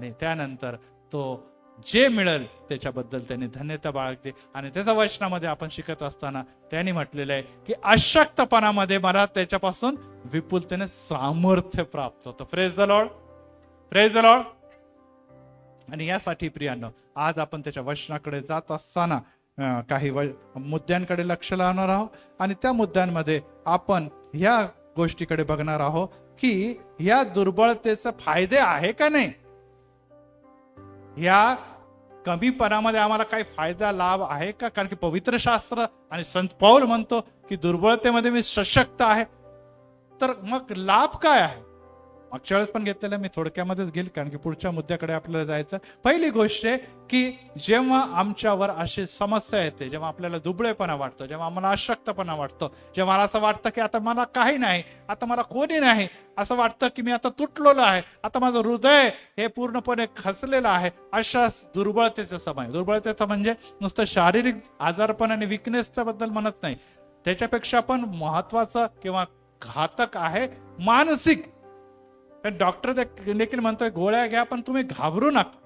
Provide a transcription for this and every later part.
आणि त्यानंतर तो जे मिळेल त्याच्याबद्दल त्यांनी धन्यता बाळगली. आणि त्याच्या वचनामध्ये आपण शिकत असताना त्यांनी म्हटलेलं आहे की अशक्तपणामध्ये मला त्याच्यापासून विपुलतेने सामर्थ्य प्राप्त होतं. Praise the Lord, praise the Lord. आणि यासाठी प्रियांनो आज आपण त्याच्या वचनाकडे जात असताना काही मुद्द्यांकडे लक्ष लावणार आहोत. आणि त्या मुद्द्यांमध्ये आपण ह्या गोष्टीकडे बघणार आहोत की ह्या दुर्बळतेचे फायदे आहे का नाही. ह्या कमीपणामध्ये आम्हाला काही फायदा लाभ आहे का. कारण की पवित्र शास्त्र आणि संत पौल म्हणतो की दुर्बळतेमध्ये मी सशक्त आहे. तर मग लाभ काय आहे. मागच्या वेळेस पण घेतलेलं मी थोडक्यामध्येच घेईल कारण की पुढच्या मुद्द्याकडे आपल्याला जायचं. पहिली गोष्ट आहे की जेव्हा आमच्यावर अशी समस्या येते, जेव्हा आपल्याला दुबळेपणा वाटतो, जेव्हा आम्हाला अशक्तपणा वाटतो, जेव्हा मला असं वाटतं की आता मला काही नाही, आता मला कोणी नाही, असं वाटतं की मी आता तुटलेलो आहे, आता माझं हृदय हे पूर्णपणे खचलेलं आहे, अशा दुर्बळतेचा समय. दुर्बळतेचा म्हणजे नुसतं शारीरिक आजारपण आणि विकनेसच्या बद्दल म्हणत नाही, त्याच्यापेक्षा पण महत्वाचं किंवा घातक आहे मानसिक. डॉक्टर देखील म्हणतोय गोळ्या घ्या पण तुम्ही घाबरू नका,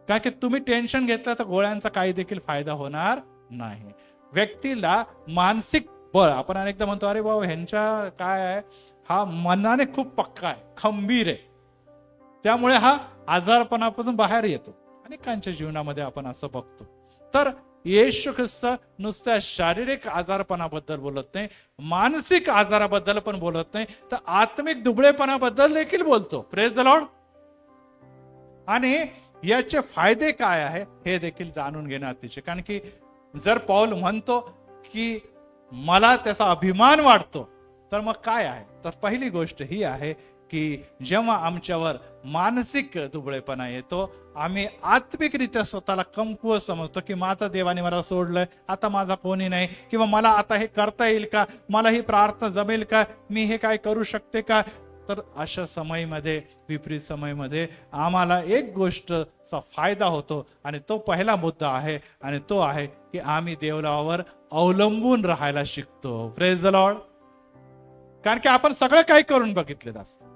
कारण की तुम्ही टेन्शन घेतलं तर गोळ्यांचा काही देखील फायदा होणार नाही. व्यक्तीला मानसिक बळ, आपण अनेकदा म्हणतो अरे बाबा ह्यांच्या काय आहे, हा मनाने खूप पक्का आहे, खंबीर आहे, त्यामुळे हा आजारपणापासून बाहेर येतो. अनेकांच्या जीवनामध्ये आपण असं बघतो. तर येशू ख्रिस्त नुसत्या शारीरिक आजारपणाबद्दल बोलत नाही, मानसिक आजाराबद्दल पण बोलत नाही, तर आत्मिक दुबळेपणाबद्दल देखील बोलतो. Praise the Lord. आणि याचे फायदे काय आहे हे देखील जाणून घेणं अतिशय. कारण की जर पौल म्हणतो की मला त्याचा अभिमान वाटतो, तर मग काय आहे. तर पहिली गोष्ट ही आहे की जेव्हा आमच्यावर मानसिक दुबळेपणा येतो, आम्ही आत्मिकरित्या स्वतःला कमकुवत समजतो की माझा देवाने मला सोडलंय, आता माझा कोणी नाही, किंवा मला आता हे करता येईल का, मला ही प्रार्थना जमेल का, मी हे काय करू शकते का. तर अशा समयमध्ये, विपरीत समयमध्ये आम्हाला एक गोष्टचा फायदा होतो आणि तो पहिला मुद्दा आहे आणि तो आहे की आम्ही देवावर अवलंबून राहायला शिकतो. Praise the Lord. कारण की आपण सगळं काही करून बघितलेलं असतं,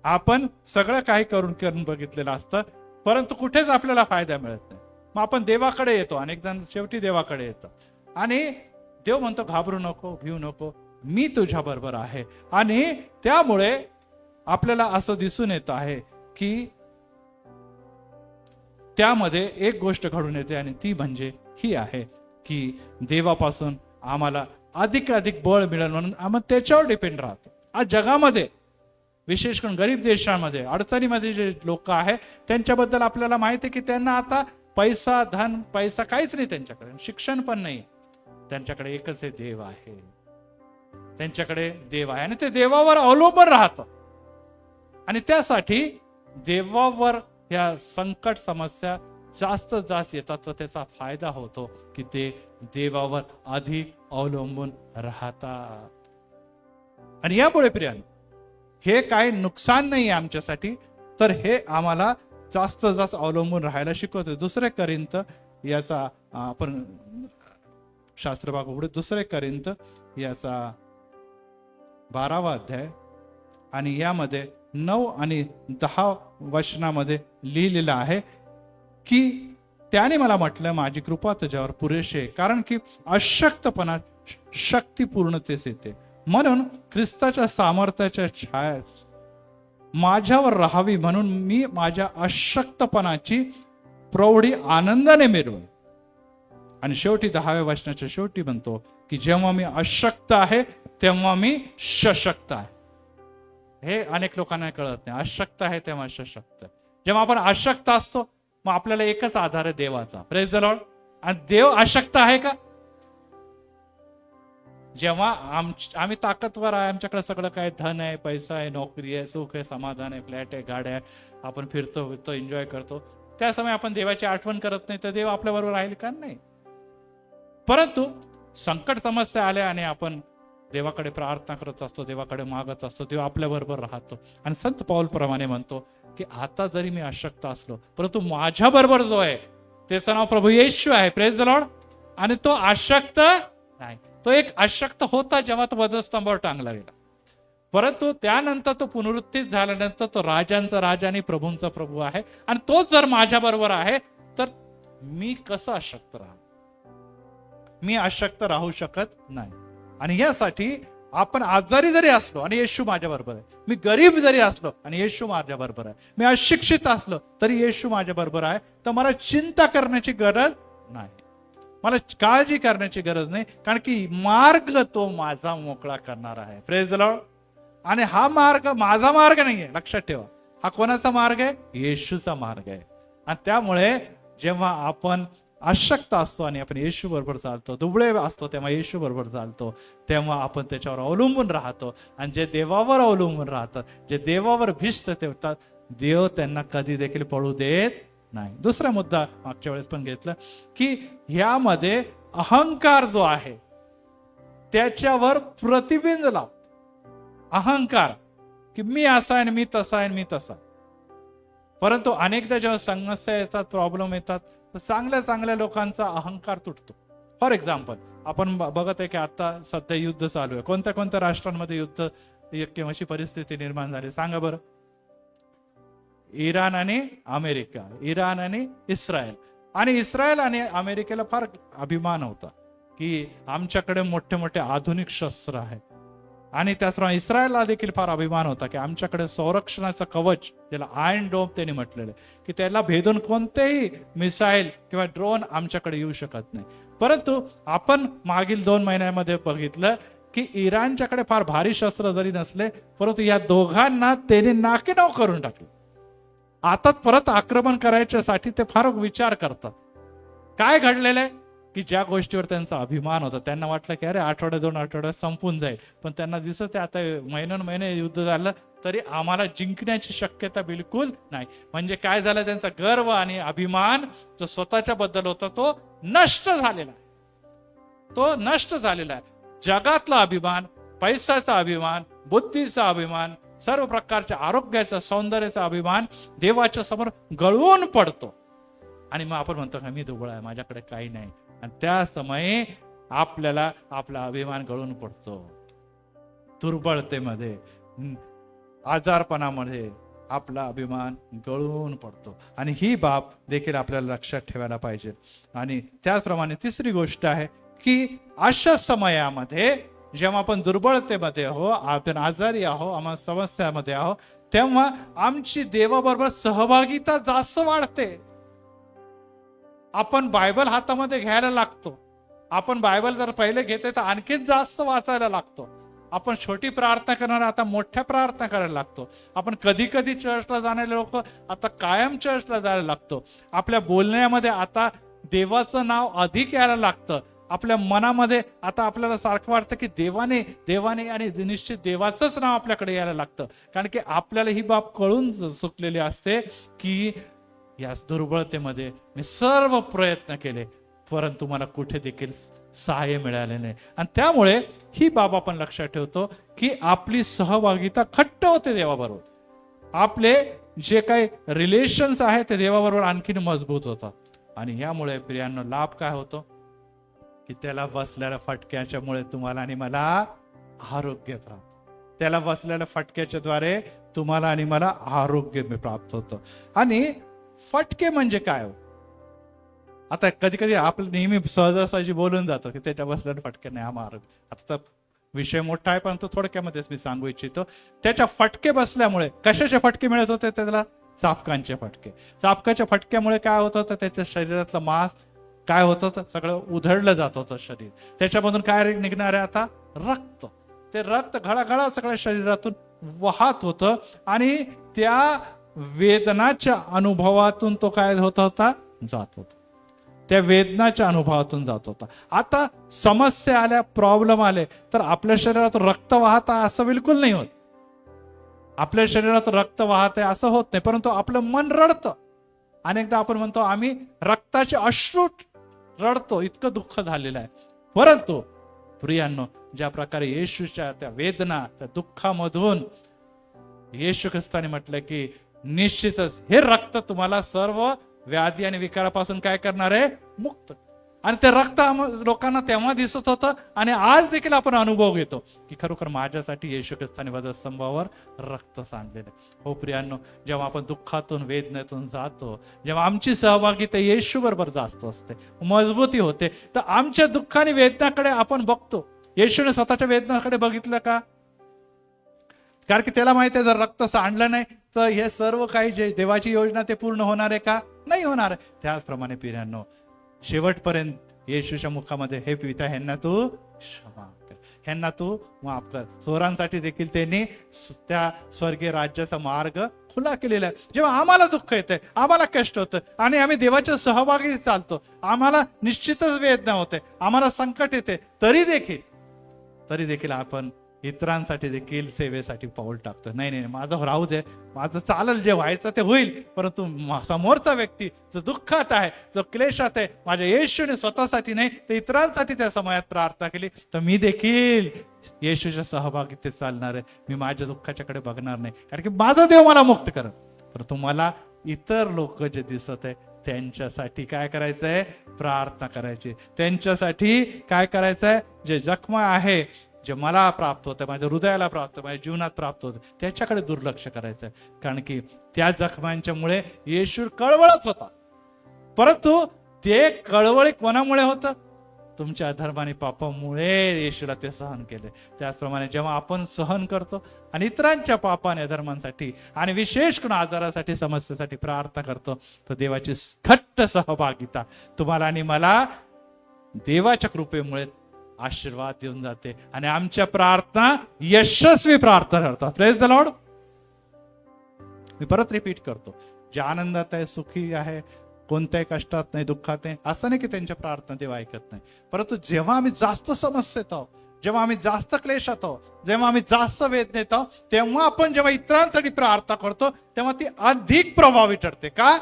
आपण सगळं काही करून बघितलेलं असतं, परंतु कुठेच आपल्याला फायदा मिळत नाही. मग आपण देवाकडे येतो, अनेक जण शेवटी देवाकडे येतो आणि देव म्हणतो घाबरू नको, भिऊ नको, मी तुझ्या बरोबर आहे. आणि त्यामुळे आपल्याला असं दिसून येत आहे की त्यामध्ये एक गोष्ट घडून येते आणि ती म्हणजे ही आहे की देवापासून आम्हाला अधिक बळ मिळेल म्हणून आम्ही त्याच्यावर डिपेंड राहतो. आज जगामध्ये विशेष करून गरीब देशांमध्ये, अडचणीमध्ये जे लोक आहेत त्यांच्याबद्दल आपल्याला माहिती आहे की त्यांना आता पैसा, धन, पैसा काहीच नाही त्यांच्याकडे, शिक्षण पण नाही, त्यांच्याकडे एकच आहे, देव आहे. त्यांच्याकडे देव आहे आणि ते देवावर अवलंबून राहतं. आणि त्यासाठी देवावर ह्या संकट समस्या जास्त येतात, तर त्याचा फायदा होतो की ते देवावर अधिक अवलंबून राहतात. आणि यामुळे प्रियांनो हे काही नुकसान नाही आमच्यासाठी, तर हे आम्हाला जास्त अवलंबून राहायला शिकवते. दुसरे करिंत याचा आपण शास्त्रभाग उघडू, दुसरे करिंत याचा 12वा अध्याय आणि यामध्ये 9 आणि 10 वचनामध्ये लिहिलेलं आहे की त्याने मला म्हटलं माझी कृपा तुझ्यावर पुरेशी आहे, कारण की अशक्तपणा शक्ती पूर्णतेस येते. म्हणून ख्रिस्ताच्या सामर्थ्याच्या छायेत माझ्यावर राहावी, म्हणून मी माझ्या अशक्तपणाची प्रौढी आनंदाने मिरवेन. आणि शेवटी 10व्या वचनाच्या शेवटी म्हणतो की जेव्हा मी अशक्त आहे तेव्हा मी सशक्त आहे. हे अनेक लोकांना कळत नाही. अशक्त आहे तेव्हा सशक्त. जेव्हा आपण अशक्त असतो मग आपल्याला एकच आधार आहे, देवाचा. Praise the Lord. आणि देव अशक्त आहे का. जेव्हा आम्ही ताकदवर आहे, आमच्याकडे सगळं काय धन आहे, पैसा आहे, नोकरी आहे, सुख आहे, समाधान आहे, फ्लॅट आहे, गाड्या आहे, आपण फिरतो एन्जॉय करतो, त्या समय आपण देवाची आठवण करत नाही, तर देव आपल्या बरोबर राहील का. नाही. परंतु संकट समस्या आल्या आणि आपण देवाकडे प्रार्थना करत असतो, देवाकडे मागत असतो, देव आपल्या बरोबर राहतो. आणि संत पौल प्रमाणे म्हणतो की आता जरी मी अशक्त असलो, परंतु माझ्या बरोबर जो आहे त्याचं नाव प्रभू येशू आहे. Praise the Lord. आणि तो अशक्त नाही. तो एक अशक्त होता जेव्हा तो वधस्तंभावर टांगला गेला, परंतु त्यानंतर तो पुनरुत्थित झाल्यानंतर तो राजांचा राजा आणि प्रभूंचा प्रभू आहे. आणि तोच जर माझ्या बरोबर आहे तर मी कसं अशक्त राहू? मी अशक्त राहू शकत नाही. आणि यासाठी आपण आजारी जरी असलो आणि येशू माझ्या बरोबर आहे, मी गरीब जरी असलो आणि येशू माझ्या बरोबर आहे, मी अशिक्षित असलो तरी येशू माझ्या बरोबर आहे, तर मला चिंता करण्याची गरज नाही, मला काळजी करण्याची गरज नाही. कारण की मार्ग तो माझा मोकळा करणार आहे. Praise the Lord. आणि हा मार्ग माझा मार्ग नाहीये, लक्षात ठेवा. हा कोणाचा मार्ग आहे? येशूचा मार्ग आहे. आणि त्यामुळे जेव्हा आपण अशक्त असतो आणि आपण येशू बरोबर चालतो, दुबळे असतो तेव्हा येशू बरोबर चालतो, तेव्हा आपण त्याच्यावर अवलंबून राहतो. आणि जे देवावर अवलंबून राहतात, जे देवावर भिष्ट ठेवतात, देव त्यांना कधी देखील पळू देत नाही. दुसरा मुद्दा मागच्या वेळेस पण घेतला की ह्यामध्ये अहंकार जो आहे त्याच्यावर प्रतिबिंब लावतो. अहंकार की मी असा आहे, मी तसा आहे, मी तसा. परंतु अनेकदा जेव्हा समस्या येतात, प्रॉब्लेम येतात, तर चांगल्या चांगल्या लोकांचा अहंकार तुटतो. फॉर एक्झाम्पल आपण बघत आहे की आता सध्या युद्ध चालू आहे. कोणत्या कोणत्या राष्ट्रांमध्ये युद्ध किंवा अशी परिस्थिती निर्माण झाली सांगा बरं? इराण आणि अमेरिका, इराण आणि इस्रायल. आणि इस्रायल आणि अमेरिकेला फार अभिमान होता की आमच्याकडे मोठे मोठे आधुनिक शस्त्र आहेत. आणि त्याचप्रमाणे इस्रायलला देखील फार अभिमान होता की आमच्याकडे संरक्षणाचं कवच, ज्याला आयर्न डोम त्यांनी म्हटलेलं, की त्याला भेदून कोणतेही मिसाईल किंवा ड्रोन आमच्याकडे येऊ शकत नाही. परंतु आपण मागील 2 महिन्यामध्ये बघितलं की इराणच्याकडे फार भारी शस्त्र जरी नसले, परंतु या दोघांना त्याने नाकेनऊ करून टाकले. आता परत आक्रमण करायच्यासाठी ते फार विचार करतात. काय घडलेलं आहे की ज्या गोष्टीवर त्यांचा अभिमान होता, त्यांना वाटलं की अरे आठवड्या 2 आठवड्यात संपून जाईल, पण त्यांना दिसत आता महिने युद्ध झालं तरी आम्हाला जिंकण्याची शक्यता बिलकुल नाही. म्हणजे काय झालं, त्यांचा गर्व आणि अभिमान जो स्वतःच्या बद्दल होता तो नष्ट झालेला आहे. तो नष्ट झालेला आहे. जगातला अभिमान, पैशाचा अभिमान, बुद्धीचा अभिमान, सर्व प्रकारच्या आरोग्याचा, सौंदर्याचा अभिमान देवाच्या समोर गळून पडतो. आणि मग आपण म्हणतो मी दुबळ आहे, माझ्याकडे काही नाही. आणि त्या समयी आपल्याला आपला अभिमान गळून पडतो. दुर्बळतेमध्ये, आजारपणामध्ये आपला अभिमान गळून पडतो. आणि ही बाब देखील आपल्याला लक्षात ठेवायला पाहिजे. आणि त्याचप्रमाणे तिसरी गोष्ट आहे की अशा समयामध्ये जेव्हा आपण दुर्बळतेमध्ये आहो, आपण आजारी आहो, आम्हाला समस्यामध्ये आहो, तेव्हा आमची देवाबरोबर सहभागिता जास्त वाढते. आपण बायबल हातामध्ये घ्यायला लागतो. आपण बायबल जर पहिले घेते तर आणखीन जास्त वाचायला लागतो. आपण छोटी प्रार्थना करणारे आता मोठ्या प्रार्थना करायला लागतो. आपण कधी कधी चर्चला जाणारे लोक आता कायम चर्चला जायला लागतो. आपल्या बोलण्यामध्ये आता देवाचं नाव अधिक यायला लागतं. आपल्या मनामध्ये आता आपल्याला सारखं वाटतं की देवाने आणि निश्चित देवाचंच नाव आपल्याकडे यायला लागतं. कारण की आपल्याला ही बाब कळून चुकलेली असते की या दुर्बळतेमध्ये मी सर्व प्रयत्न केले, परंतु मला कुठे देखील सहाय्य मिळाले नाही. आणि त्यामुळे ही बाब आपण लक्षात ठेवतो की आपली सहभागिता घट्ट होते देवाबरोबर. आपले जे काही रिलेशन्स आहेत ते देवाबरोबर आणखीन मजबूत होतात. आणि यामुळे प्रियांनो लाभ काय होतो की त्याला बसलेल्या फटक्याच्यामुळे तुम्हाला आणि मला आरोग्य प्राप्त. त्याला बसलेल्या फटक्याच्या द्वारे तुम्हाला आणि मला आरोग्य प्राप्त होतं. आणि फटके म्हणजे काय हो? आता कधी कधी आपण नेहमी सहजासहजी बोलून जातो की त्याच्या बसलेल्या फटके नाही हा मार्ग. आता तर विषय मोठा आहे, परंतु थोडक्यामध्येच मी सांगू इच्छितो. त्याच्या फटके बसल्यामुळे कशाचे फटके मिळत होते त्याला? चापकांचे फटके. चापकाच्या फटक्यामुळे काय होत होतं? त्याच्या शरीरातलं मांस काय होत होतं? सगळं उधळलं जात होतं शरीर. त्याच्यामधून काय निघणार आहे आता? रक्त. ते रक्त घळाघळा सगळ्या शरीरातून वाहत होतं. आणि त्या वेदनाच्या अनुभवातून तो काय होत होता? जात होता. त्या वेदनाच्या अनुभवातून जात होता. आता समस्या आल्या, प्रॉब्लेम आले तर आपल्या शरीरात रक्त वाहत आहे असं बिलकुल नाही होत. आपल्या शरीरात रक्त वाहत आहे असं होत नाही, परंतु आपलं मन रडतं. अनेकदा आपण म्हणतो आम्ही रक्ताचे अश्रू रडतो, इतकं दुःख झालेलं आहे. परंतु प्रियांनो, ज्या प्रकारे येशूच्या त्या वेदना, त्या दुःखामधून येशू ख्रिस्ताने म्हटलं की निश्चितच हे रक्त तुम्हाला सर्व व्याधी आणि विकारापासून काय करणार आहे? मुक्त. आणि ते रक्त लोकांना तेव्हा दिसत होतं आणि आज देखील आपण अनुभव घेतो की खरोखर माझ्यासाठी येशू ख्रिस्ताने वधस्तंभावर रक्त सांडलेलं आहे. हो प्रियांनो, जेव्हा आपण दुःखातून वेदनेतून जातो, जेव्हा आमची सहभागिता येशू बरोबर जास्त असते, मजबूती होते, तर आमच्या दुःखाने वेदनाकडे आपण बघतो. येशूने स्वतःच्या वेदनाकडे बघितलं का? कारण की त्याला माहिती आहे जर रक्त सांडलं नाही तर हे सर्व काही जे देवाची योजना ते पूर्ण होणार आहे का? नाही होणार आहे. त्याचप्रमाणे प्रियांनो, शेवटपर्यंत येशूच्या मुखामध्ये हे पिता ह्यांना तू क्षमा कर, ह्यांना तू माफ कर. चोरांसाठी देखील त्यांनी त्या स्वर्गीय राज्याचा मार्ग खुला केलेला आहे. जेव्हा आम्हाला दुःख येतंय, आम्हाला कष्ट होतं आणि आम्ही देवाच्या सहभागी चालतो, आम्हाला निश्चितच वेदना होते, आम्हाला संकट येते, तरी देखील आपण इतरांसाठी देखील सेवेसाठी पाऊल टाकतो. नाही नाही, माझं राहू दे, माझं चालेल, जे व्हायचं ते होईल, परंतु समोरचा व्यक्ती जो दुःखात आहे, जो क्लेशात आहे, माझ्या येशूने स्वतःसाठी नाही तर इतरांसाठी त्या समयात प्रार्थना केली, तर मी देखील येशूच्या सहभागीतेत चालणार आहे. मी माझ्या दुःखाच्याकडे बघणार नाही, कारण की माझा देव मला मुक्त कर. परंतु मला इतर लोक जे दिसत आहे त्यांच्यासाठी काय करायचंय? प्रार्थना करायची. त्यांच्यासाठी काय करायचंय? जे जखमा आहे, जे मला प्राप्त होतं, माझ्या हृदयाला प्राप्त, माझ्या जीवनात प्राप्त होतं, त्याच्याकडे दुर्लक्ष करायचं. कारण की त्या जखमांच्या मुळे येशू कळवळत होता, परंतु ते कळवळी कोणामुळे होतं? तुमच्या अधर्माने पापामुळे येशूला ते सहन केले. त्याचप्रमाणे जेव्हा आपण सहन करतो आणि इतरांच्या पापाने अधर्मांसाठी आणि विशेष करून आजारासाठी, समस्येसाठी प्रार्थना करतो, तर देवाची घट्ट सहभागिता तुम्हाला आणि मला देवाच्या कृपेमुळे आशीर्वाद देऊन जाते आणि आमच्या प्रार्थना यशस्वी प्रार्थना करतात. Praise the Lord. मी परत रिपीट करतो, जे आनंदात आहे, सुखी आहे, कोणत्याही कष्टात नाही, दुःखात नाही, असं नाही की त्यांच्या प्रार्थना देव ऐकत नाही. परंतु जेव्हा आम्ही जास्त समस्येत आहोत, जेव्हा आम्ही जास्त क्लेशात आहोत, जेव्हा आम्ही जास्त वेदनेत आहोत, तेव्हा आपण जेव्हा इतरांसाठी प्रार्थना करतो तेव्हा ती अधिक प्रभावी ठरते. का?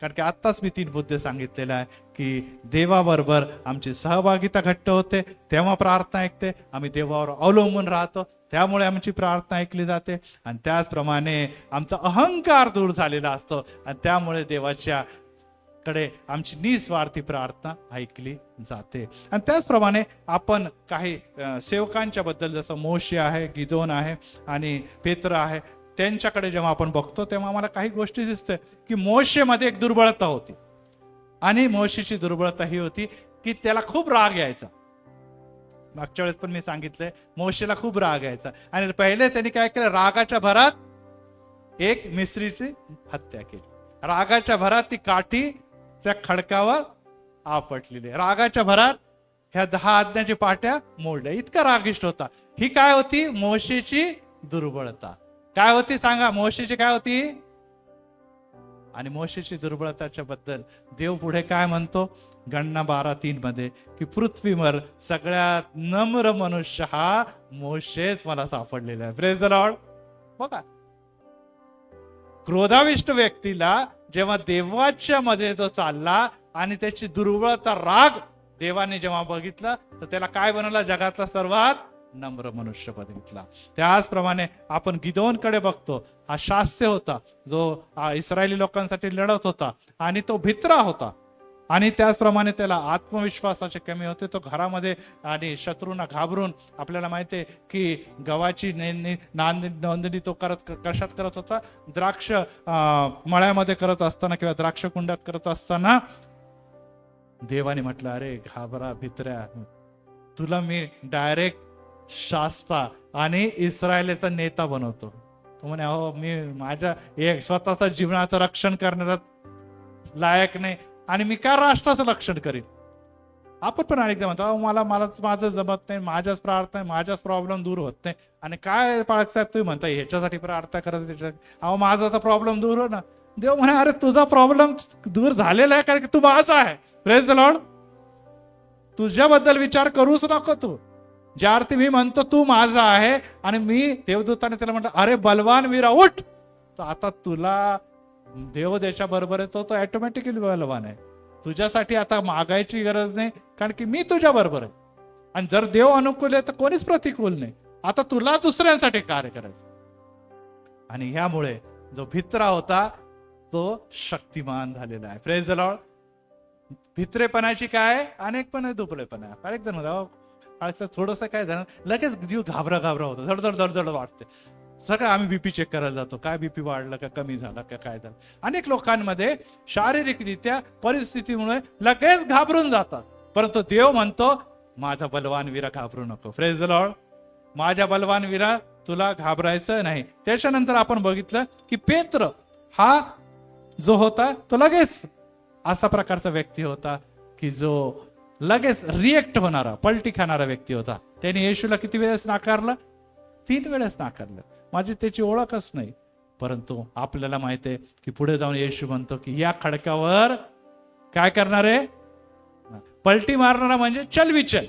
कारण की आत्ताच मी 3 मुद्दे सांगितलेले आहे की देवाबरोबर आमची सहभागिता घट्ट होते, तेव्हा प्रार्थना ऐकते, आम्ही देवावर अवलंबून राहतो, त्यामुळे आमची प्रार्थना ऐकली जाते, आणि त्याचप्रमाणे आमचा अहंकार दूर झालेला असतो आणि त्यामुळे देवाच्या कडे आमची निस्वार्थी प्रार्थना ऐकली जाते. आणि त्याचप्रमाणे आपण काही सेवकांच्या बद्दल, जसं मोशे आहे, गिदोन आहे आणि पेत्र आहे, त्यांच्याकडे जेव्हा आपण बघतो तेव्हा आम्हाला काही गोष्टी दिसते की मोशेमध्ये एक दुर्बळता होती. आणि मोशेची दुर्बळता ही होती की त्याला खूप राग यायचा. मागच्या वेळेस पण मी सांगितलंय, मोशेला खूप राग यायचा आणि पहिले त्यांनी काय केलं? रागाच्या भरात एक मिस्रीची हत्या केली. रागाच्या भरात ती काठी त्या खडकावर आपटलेली, रागाच्या भरात ह्या 10 आज्ञाच्या पाट्या मोडल्या. इतका रागिष्ट होता. ही काय होती? मोशेची दुर्बळता. काय होती सांगा? मोशेची काय होती? आणि मोशेची दुर्बळताच्या बद्दल देव पुढे काय म्हणतो? गणना 12:3 मध्ये की पृथ्वीवर सगळ्यात नम्र मनुष्य हा मोशेच मला सापडलेला आहे. Praise the Lord. बघा, क्रोधाविष्ट व्यक्तीला जेव्हा देवाच्या मध्ये जो चालला आणि त्याची दुर्बळता, राग देवाने जेव्हा बघितला, तर त्याला काय बनवला? जगातला सर्वात नम्र मनुष्य बघितला. त्याचप्रमाणे आपण गिदोनकडे बघतो. हा शास्य होता जो इस्रायली लोकांसाठी लढत होता आणि तो भित्रा होता, आणि त्याचप्रमाणे त्याला आत्मविश्वासाचे कमी होते. तो घरामध्ये आणि शत्रूंना घाबरून, आपल्याला माहितीये की गव्हाची नोंदणी तो कशात करत होता? द्राक्ष मळ्यामध्ये करत असताना किंवा द्राक्ष कुंडात करत असताना देवाने म्हटलं, अरे घाबरा भित्र्या, तुला मी डायरेक्ट शास्ता आणि इस्रायलीचा नेता बनवतो. तो म्हणे, अहो मी माझ्या एक स्वतःचा जीवनाचं रक्षण करण्याला लायक नाही आणि मी काय राष्ट्राचं रक्षण करीन? आपण पण अनेकदा म्हणतो, मलाच माझं जमत नाही, माझ्याच प्रार्थना, माझ्याच प्रॉब्लेम दूर होत नाही. आणि काय पाळक साहेब तुम्ही म्हणता ह्याच्यासाठी प्रार्थना करत, त्याच्यासाठी? अहो माझा तर प्रॉब्लेम दूर हो ना. देव म्हणे, अरे तुझा प्रॉब्लेम दूर झालेला आहे कारण की तू माझा आहे. Praise the Lord. तुझ्याबद्दल विचार करूच नको तू. ज्या अर्थी मी म्हणतो तू माझा आहे आणि मी, देवदूताने त्याला म्हटलं, अरे बलवान वीरा उठ. तर आता तुला देव त्याच्या बरोबर आहे, तो ऑटोमॅटिकली बलवान आहे. तुझ्यासाठी आता मागायची गरज नाही, कारण की मी तुझ्या बरोबर आहे. आणि जर देव अनुकूल आहे तर कोणीच प्रतिकूल नाही. आता तुला दुसऱ्यांसाठी कार्य करायचं. आणि ह्यामुळे जो भित्रा होता तो शक्तिमान झालेला आहे. Praise the Lord. भित्रेपणाची काय अनेकपण दुबळेपणा. अनेक जण थोडस काय झालं लगेच जीव घाबरा होतो, धडधड वाटते. सगळं आम्ही बीपी चेक करायला जातो, काय बीपी वाढलं का कमी झालं का काय झालं. अनेक लोकांमध्ये शारीरिकरित्या परिस्थितीमुळे लगेच घाबरून जातात. परंतु देव म्हणतो माझा बलवान वीरा घाबरू नको. Praise the Lord. माझ्या बलवान वीरा तुला घाबरायचं नाही. त्याच्यानंतर आपण बघितलं की पेत्र हा जो होता तो लगेच असा प्रकारचा व्यक्ती होता की जो लगेच रिएक्ट होणारा, पलटी खाणारा व्यक्ती होता. त्याने येशूला किती वेळेस नाकारलं? 3 वेळेस नाकारलं. माझी त्याची ओळखच नाही. परंतु आपल्याला माहिती आहे की पुढे जाऊन येशू म्हणतो की या खडकावर काय करणार आहे? पलटी मारणारा म्हणजे चलबिचल,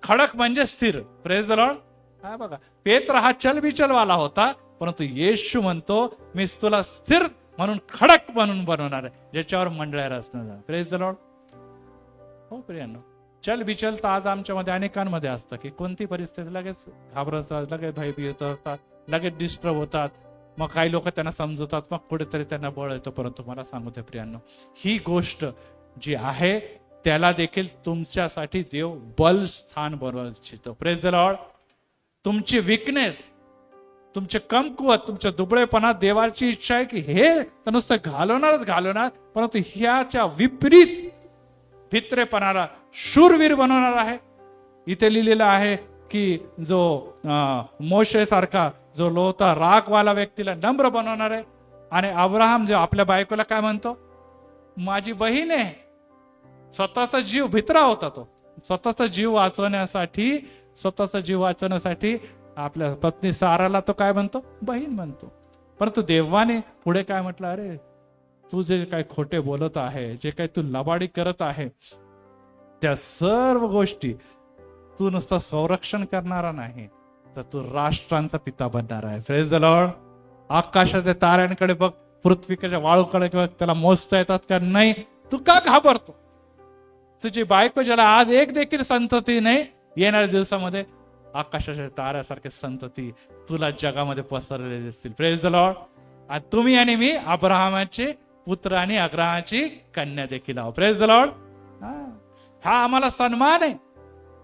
खडक म्हणजे स्थिर. Praise the Lord. हा बघा, पेत्र हा चलबिचल वाला होता, परंतु येशू म्हणतो मी तुला स्थिर म्हणून खडक म्हणून बनवणार आहे, ज्याच्यावर मंडळ्या रचणार. Praise the Lord. हो प्रियांनो, चल बिचल तर आज आमच्यामध्ये अनेकांमध्ये असतं की कोणती परिस्थिती लगेच घाबरतात, लगेच भयभीत होतात, लगेच डिस्टर्ब होतात. मग काही लोक त्यांना समजवतात, मग कुठेतरी त्यांना बळ येतो. परंतु मला सांगू दे प्रियांनो, ही गोष्ट जी आहे त्याला देखील तुमच्यासाठी देव बल स्थान बनवू इच्छितो. Praise the Lord. तुमची विकनेस, तुमचे कमकुवत, तुमच्या दुबळेपणा देवाची इच्छा आहे की हे नुसतं घालवणार, परंतु ह्याच्या विपरीत भित्रेपणाला शूरवीर बनवणार आहे. इथे लिहिलेलं आहे की जो मोशे सारखा जो लोता रागवाला व्यक्तीला नम्र बनवणार आहे. आणि अब्राहम जो आपल्या बायकोला काय म्हणतो? माझी बहीण आहे. स्वतःचा जीव भित्रा होता तो. स्वतःचा जीव वाचवण्यासाठी आपल्या पत्नी साराला तो काय म्हणतो? बहीण म्हणतो. परंतु देवाने पुढे काय म्हटलं? अरे तू जे काही खोटे बोलत आहे, जे काही तू लबाडी करत आहे, त्या सर्व गोष्टी तू नुसतं संरक्षण करणारा नाही, तर तू राष्ट्रांचा पिता बनणार आहे. Praise the Lord. आकाशाच्या ताऱ्यांकडे बघ, पृथ्वीच्या वाळूकडे बघ, त्याला मोजता येतात का नाही? तू का घाबरतो? तुझी बायको ज्याला आज एक देखील संतती नाही, येणाऱ्या दिवसामध्ये आकाशाच्या ताऱ्यासारखे संतती तुला जगामध्ये पसरलेले दिसतील. Praise the Lord. आणि तुम्ही आणि मी अब्राहमाचे पुत्र आणि अब्राहमाची कन्या देखील आहोत. Praise the Lord. हा आम्हाला सन्मान आहे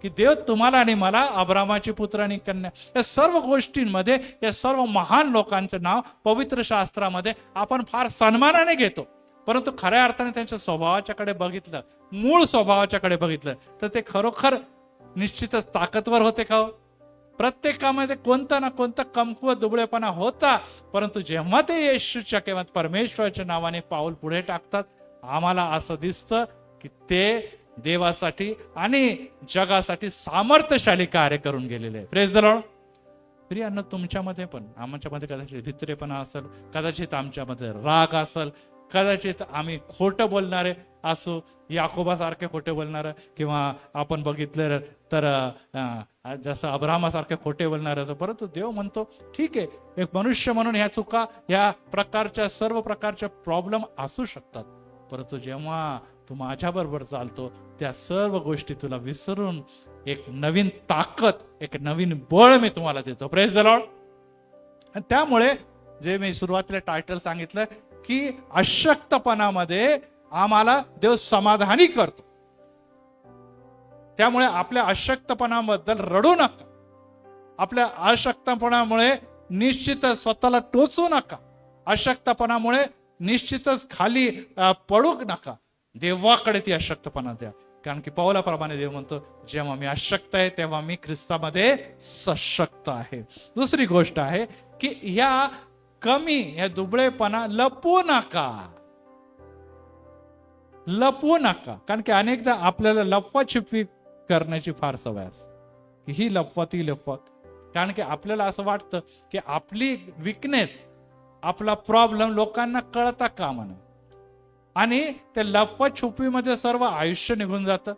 की देव तुम्हाला आणि मला अब्राहमाचे पुत्र आणि कन्या, या सर्व गोष्टींमध्ये या सर्व महान लोकांचे नाव पवित्र शास्त्रामध्ये आपण फार सन्मानाने घेतो. परंतु खऱ्या अर्थाने त्यांच्या स्वभावाच्याकडे बघितलं, मूळ स्वभावाच्याकडे बघितलं, तर ते खरोखर निश्चितच ताकदवर होते का? प्रत्येकामध्ये कोणता ना कोणता कमकुवत दुबळेपणा होता. परंतु जेव्हा ते येशूच्या किंवा परमेश्वराच्या नावाने पाऊल पुढे टाकतात, आम्हाला असं दिसतं की ते देवासाठी आणि जगासाठी सामर्थ्यशाली कार्य करून गेलेले आहे. Praise the Lord. प्रियांनो, तुमच्यामध्ये पण, आमच्यामध्ये कदाचित भित्रेपणा असेल, कदाचित आमच्यामध्ये राग असेल, कदाचित आम्ही खोटं बोलणारे असो, याकोबासारखे खोटे बोलणार, किंवा आपण बघितलं तर जसं अब्राहमासारखे खोटे बोलणार असो. परंतु देव म्हणतो ठीक आहे, एक मनुष्य म्हणून ह्या चुका, या प्रकारच्या सर्व प्रकारच्या प्रॉब्लेम असू शकतात. परंतु जेव्हा तू माझ्या बरोबर चालतो, त्या सर्व गोष्टी तुला विसरून एक नवीन ताकद, एक नवीन बळ मी तुम्हाला देतो. Praise the Lord. आणि त्यामुळे जे मी सुरुवातीला टायटल सांगितलं की अशक्तपणामध्ये आम्हाला देव समाधानी करतो. त्यामुळे आपल्या अशक्तपणाबद्दल रडू नका. आपल्या अशक्तपणामुळे निश्चितच स्वतःला टोचू नका. अशक्तपणामुळे निश्चितच खाली पडू नका. देवाकडे ती अशक्तपणा द्या. कारण की पावलाप्रमाणे देव म्हणतो, जेव्हा मी अशक्त आहे तेव्हा मी ख्रिस्तामध्ये सशक्त आहे. दुसरी गोष्ट आहे की ह्या या दुबळेपणा लपवू नका. कारण की अनेकदा आपल्याला लपवाछिपवी करण्याची फार सवय असते. ही लपवा ती लपवा. कारण की आपल्याला असं वाटतं की आपली विकनेस, आपला प्रॉब्लेम लोकांना कळता कामा नये. आणि त्या लपवा छुपीमध्ये सर्व आयुष्य निघून जातं.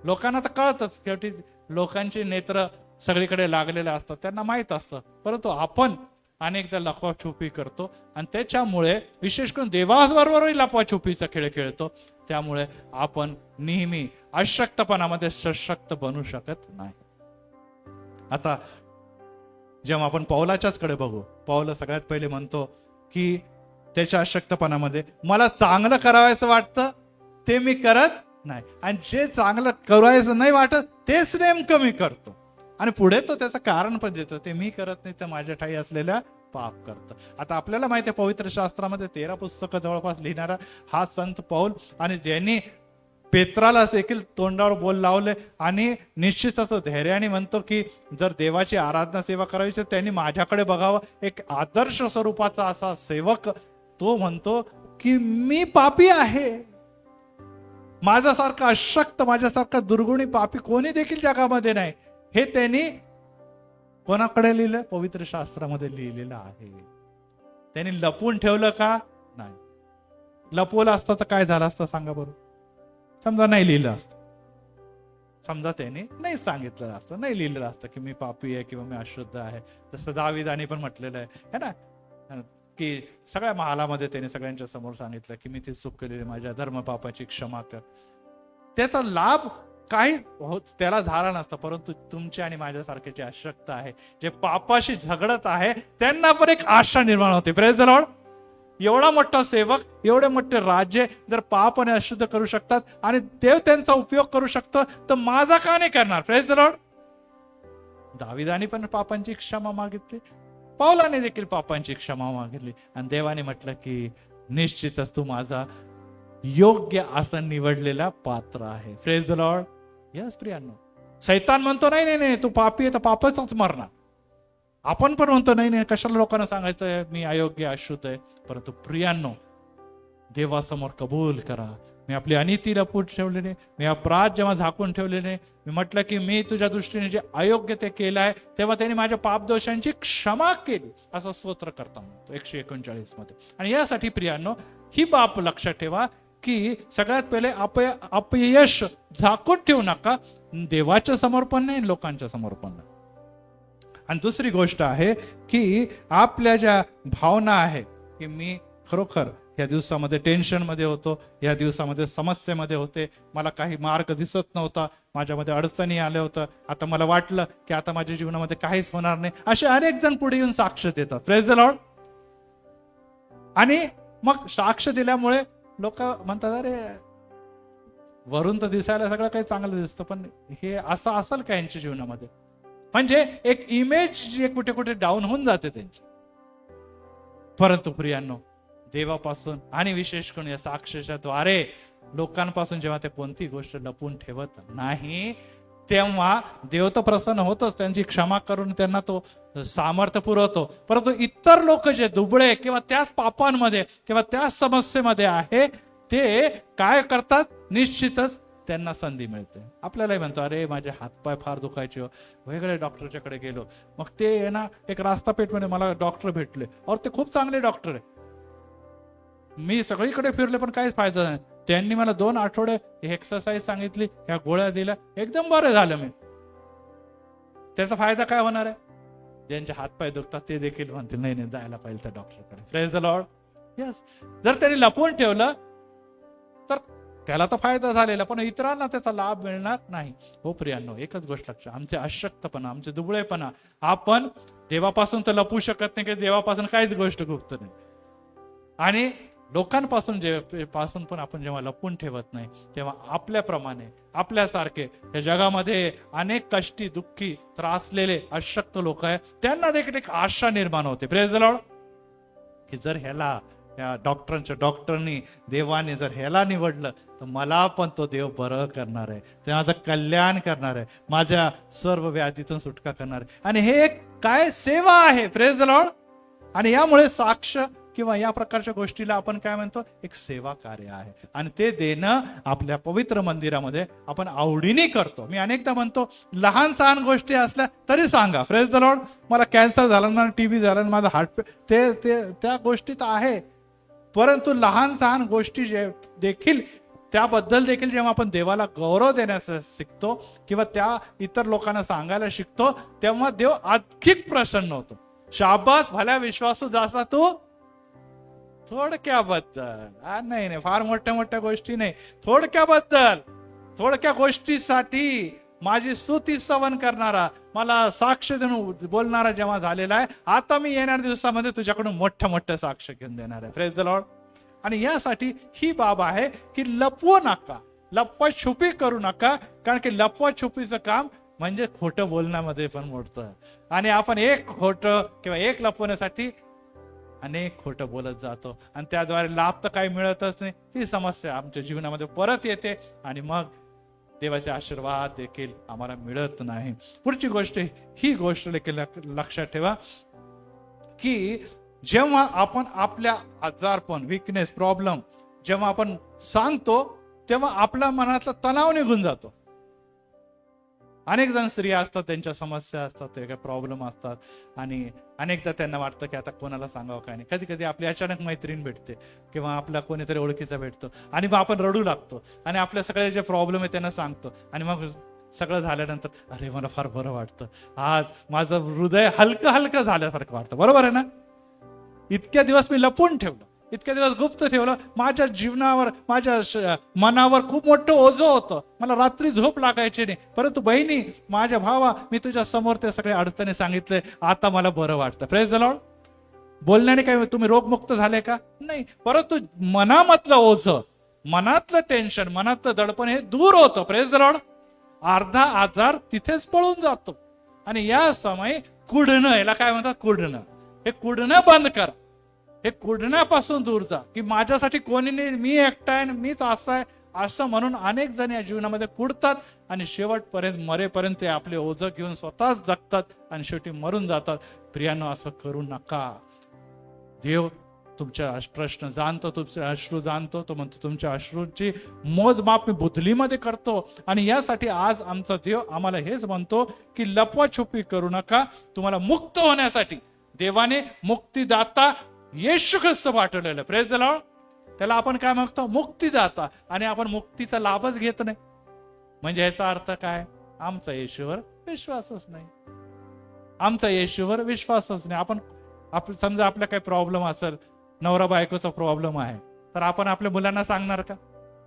लोकांना तर कळतच, शेवटी लोकांचे नेत्र सगळीकडे लागलेले असतात, त्यांना माहित असतं. परंतु आपण अनेकदा लपवाछुपी करतो आणि त्याच्यामुळे विशेष करून देवाबरोबरही लपवाछुपीचा खेळ खेळतो. त्यामुळे आपण नेहमी अशक्तपणामध्ये सशक्त बनू शकत नाही. आता जेव्हा आपण पौलाच्याच कडे बघू, पौल सगळ्यात पहिले म्हणतो की त्याच्या अशक्तपणामध्ये मला चांगलं करावायचं वाटतं, ते मी करत नाही, आणि जे चांगलं करायचं नाही वाटत तेच नेमकं मी करतो. आणि पुढे तो त्याचं कारण पण देतो, ते मी करत नाही तर माझ्या ठाई असलेल्या पाप करतो. आता आपल्याला माहिती आहे पवित्र शास्त्रामध्ये 13 पुस्तकं जवळपास लिहिणारा हा संत पौल, आणि ज्यांनी पेत्राला देखील तोंडावर बोल लावले, आणि निश्चितच धैर्याने म्हणतो की जर देवाची आराधना सेवा करायची तर त्यांनी माझ्याकडे बघावं. एक आदर्श स्वरूपाचा असा सेवक, तो म्हणतो की मी पापी आहे, माझ्यासारखा अशक्त, माझ्यासारखा दुर्गुणी पापी कोणी देखील जगामध्ये नाही. हे त्यांनी कोणाकडे लिहिलं? पवित्र शास्त्रामध्ये लिहिलेलं आहे. त्यांनी लपवून ठेवलं का? नाही. लपवलं असतं तर काय झालं असतं सांगा बरं? समजा नाही लिहिलं असतं, समजा त्याने नाही सांगितलं असतं, नाही लिहिलेलं असतं की मी पापी आहे किंवा मी अशुद्ध आहे, जसं दाविदाने पण म्हटलेलं आहे ना, की सगळ्या महालामध्ये त्याने सगळ्यांच्या समोर सांगितलं की मी ती चूक केलेली, माझ्या धर्म पापाची क्षमा कर. त्याचा लाभ काही त्याला झाला नसता, परंतु तुमचे आणि माझ्यासारखे जे अशक्त आहे, जे पापाशी झगडत आहे, त्यांना पण एक आशा निर्माण होते. Praise the Lord. एवढा मोठा सेवक, एवढे मोठे राज्य जर पाप आणि अशुद्ध करू शकतात आणि देव त्यांचा उपयोग करू शकतो, तर माझा का नाही करणार? Praise the Lord. दाविदाने पण पापांची क्षमा मागितली, पौलाने देखील पापांची क्षमा मागितली, आणि देवाने म्हटलं की निश्चितच तू माझा योग्य आसन निवडलेला पात्र आहे. Praise the Lord. यस प्रियांनो. सैतान म्हणतो नाही नाही नाही तू पापी आहे तर पापच मरणार. आपण पण म्हणतो नाही नाही कशाला लोकांना सांगायचं मी अयोग्य अशुद्ध आहे. परंतु प्रियांनो, देवासमोर कबूल करा, मी आपली अनिती लपून ठेवलेले, मी अपराध जेव्हा झाकून ठेवलेले, मी म्हटलं की मी तुझ्या दृष्टीने जे अयोग्य ते केलं आहे, तेव्हा त्यांनी माझ्या पापदोषांची क्षमा केली, असं स्तोत्र करता म्हणतो 139 मध्ये. आणि यासाठी प्रियांनो ही बाब लक्षात ठेवा की सगळ्यात पहिले अपयश झाकून ठेवू नका, देवाच्या समोर पण नाही, लोकांच्या समोर पण नाही. आणि दुसरी गोष्ट आहे की आपल्या ज्या भावना आहे की मी खरोखर या दिवसामध्ये टेन्शन मध्ये होतो, या दिवसामध्ये समस्येमध्ये होते, मला काही मार्ग दिसत नव्हता, माझ्यामध्ये अडचणी आल्या होत्या, आता मला वाटलं की आता माझ्या जीवनामध्ये काहीच होणार नाही, असे अनेक जण पुढे येऊन साक्ष देतात. Praise the Lord. आणि मग साक्ष दिल्यामुळे लोक म्हणतात अरे वरून तर दिसायला सगळं काही चांगलं दिसतं, पण हे असं असेल का यांच्या जीवनामध्ये? म्हणजे एक इमेज जी कुठे कुठे डाऊन होऊन जाते त्यांची. परंतु प्रियांनो, देवापासून आणि विशेष करून या साक्षीच्या द्वारे लोकांपासून जेव्हा ते कोणती गोष्ट लपून ठेवत नाही, तेव्हा देव तर प्रसन्न होतच, त्यांची क्षमा करून त्यांना तो सामर्थ्य पुरवतो. परंतु इतर लोक जे दुबळे किंवा त्याच पापांमध्ये किंवा त्याच समस्येमध्ये आहे, ते काय करतात? निश्चितच त्यांना संधी मिळते. आपल्यालाही म्हणतो अरे माझे हातपाय फार दुखायचे, वेगळे डॉक्टरच्याकडे गेलो, मग ते ना एक रास्तापेठमध्ये मला डॉक्टर भेटले, और ते खूप चांगले डॉक्टर आहे, मी सगळीकडे फिरले पण काहीच फायदा नाही. त्यांनी मला 2 आठवडे एक्सरसाइज सांगितली, ह्या गोळ्या दिल्या, एकदम बरं झालं मी. त्याचा फायदा काय होणार आहे? ज्यांचे हातपाय दुखतात ते देखील म्हणतील नाही नाही जायला पाहिजे त्या डॉक्टरकडे. Praise the Lord. यस. जर त्यांनी लपवून ठेवलं तर त्याला तर फायदा झालेला, पण इतरांना त्याचा लाभ मिळणार नाही. हो प्रियांनो, एकच गोष्ट लक्षात, आमचे अशक्तपणा, आमचे दुबळेपणा, आपण देवापासून तर लपवू शकत नाही, की देवापासून काहीच गोष्ट गुप्त नाही. आणि लोकांपासून पासून पण आपण जेव्हा लपून ठेवत नाही, तेव्हा आपल्याप्रमाणे आपल्यासारखे या जगामध्ये अनेक कष्टी, दुःखी, त्रासलेले अशक्त लोक आहेत, त्यांना देखील एक आशा निर्माण होते. Praise the Lord. की जर ह्याला या डॉक्टरनी देवाने जर ह्याला निवडलं तर मला पण तो देव बरं करणार आहे, ते माझं कल्याण करणार आहे, माझ्या सर्व व्याधीतून सुटका करणार आहे. आणि हे एक काय सेवा आहे. Praise the Lord. आणि यामुळे साक्ष किंवा या प्रकारच्या गोष्टीला आपण काय म्हणतो? एक सेवा कार्य आहे. आणि ते देणं आपल्या पवित्र मंदिरामध्ये आपण आवडीने करतो. मी अनेकदा म्हणतो लहान सहान गोष्टी असल्या तरी सांगा. Praise the Lord. मला कॅन्सर झालं, मला टीबी झालं, माझा हार्ट ते त्या गोष्टीत आहे, परंतु लहान सहान गोष्टी जे देखील त्याबद्दल देखील जेव्हा आपण देवाला गौरव देण्यास शिकतो किंवा त्या इतर लोकांना सांगायला शिकतो, तेव्हा देव अधिक प्रसन्न होतो. शाबास, भल्या विश्वासू जासा तू थोडक्याबद्दल. नाही फार मोठ्या मोठ्या गोष्टी नाही, थोडक्याबद्दल, थोडक्या गोष्टीसाठी माझी स्तुती स्तवन करणारा, मला साक्ष देऊन बोलणारा जेव्हा झालेला आहे, आता मी येणाऱ्या दिवसामध्ये तुझ्याकडून मोठ्या मोठ्या साक्ष घेऊन देणार आहे. Praise the Lord. आणि यासाठी ही बाब आहे की लपवू नका, लपवा छुपी करू नका, कारण की लपवा छुपीचं काम म्हणजे खोटं बोलण्यामध्ये पण मोडतं. आणि आपण एक खोटं किंवा एक लपवण्यासाठी अनेक खोटं बोलत जातो आणि त्याद्वारे लाभ तर काही मिळतच नाही. ती समस्या आमच्या जीवनामध्ये परत येते आणि मग देवाचे आशीर्वाद देखील आम्हाला मिळत नाही. पुढची गोष्ट, ही गोष्ट देखील लक्षात ठेवा की जेव्हा आपण आपल्या आजारपण, विकनेस, प्रॉब्लेम जेव्हा आपण सांगतो तेव्हा आपल्या मनातला तणाव निघून जातो. अनेक जण स्त्रिया असतात, त्यांच्या समस्या असतात, ते काही प्रॉब्लेम असतात आणि अनेकदा त्यांना वाटतं की आता कोणाला सांगावं काय नाही. कधी कधी आपली अचानक मैत्रीण भेटते किंवा आपला कोणीतरी ओळखीचा भेटतो आणि मग आपण रडू लागतो आणि आपल्या सगळे जे प्रॉब्लेम आहे त्यांना सांगतो आणि मग सगळं झाल्यानंतर अरे मला फार बरं वाटतं, आज माझं हृदय हलकं हलकं झाल्यासारखं वाटतं. बरोबर आहे ना? इतक्या दिवस मी लपून ठेवलं, इतक्या दिवस गुप्त ठेवलं, माझ्या जीवनावर, माझ्या मनावर खूप मोठं ओझं होतं, मला रात्री झोप लागायची नाही. परंतु बहिणी, माझ्या भावा, मी तुझ्या समोर ते सगळे अडचणी सांगितले, आता मला बरं वाटतं. Praise the Lord. बोलण्याने काय तुम्ही रोगमुक्त झाले का? नाही, परंतु मनामधलं ओझं, मनातलं टेन्शन, मनातलं दडपण हे दूर होतं. Praise the Lord. अर्धा आजार तिथेच पळून जातो. आणि या समय कुडणं, याला काय म्हणतात? कुडणं. हे कुडणं बंद करा. हे कुडण्यापासून दूर जा की माझ्यासाठी कोणी नाही, मी एकटा आहे, मीच असं आहे, असं म्हणून अनेक जण या जीवनामध्ये कुडतात आणि शेवटपर्यंत, मरेपर्यंत ते आपले ओझं घेऊन स्वतःच जगतात आणि शेवटी मरून जातात. प्रियानो, असं करू नका. देव तुमच्या प्रश्न जाणतो, तुमचे अश्रू जाणतो. तो म्हणतो तुमच्या अश्रूची मोजमाप मी बुधलीमध्ये करतो. आणि यासाठी आज आमचा देव आम्हाला हेच म्हणतो की लपवाछुपी करू नका. तुम्हाला मुक्त होण्यासाठी देवाने मुक्तिदाता येशू ख्रिस्त पाठवलेलं. Praise the Lord. त्याला आपण काय म्हणतो? मुक्तिदाता. आणि आपण मुक्तीचा लाभच घेत नाही. म्हणजे याचा अर्थ काय? आमचा येशूवर विश्वासच नाही. आमचा येशूवर विश्वासच नाही. आपण समजा आपला काही प्रॉब्लेम असेल, नवरा बायकोचा प्रॉब्लेम आहे, तर आपण आपल्या मुलांना सांगणार का?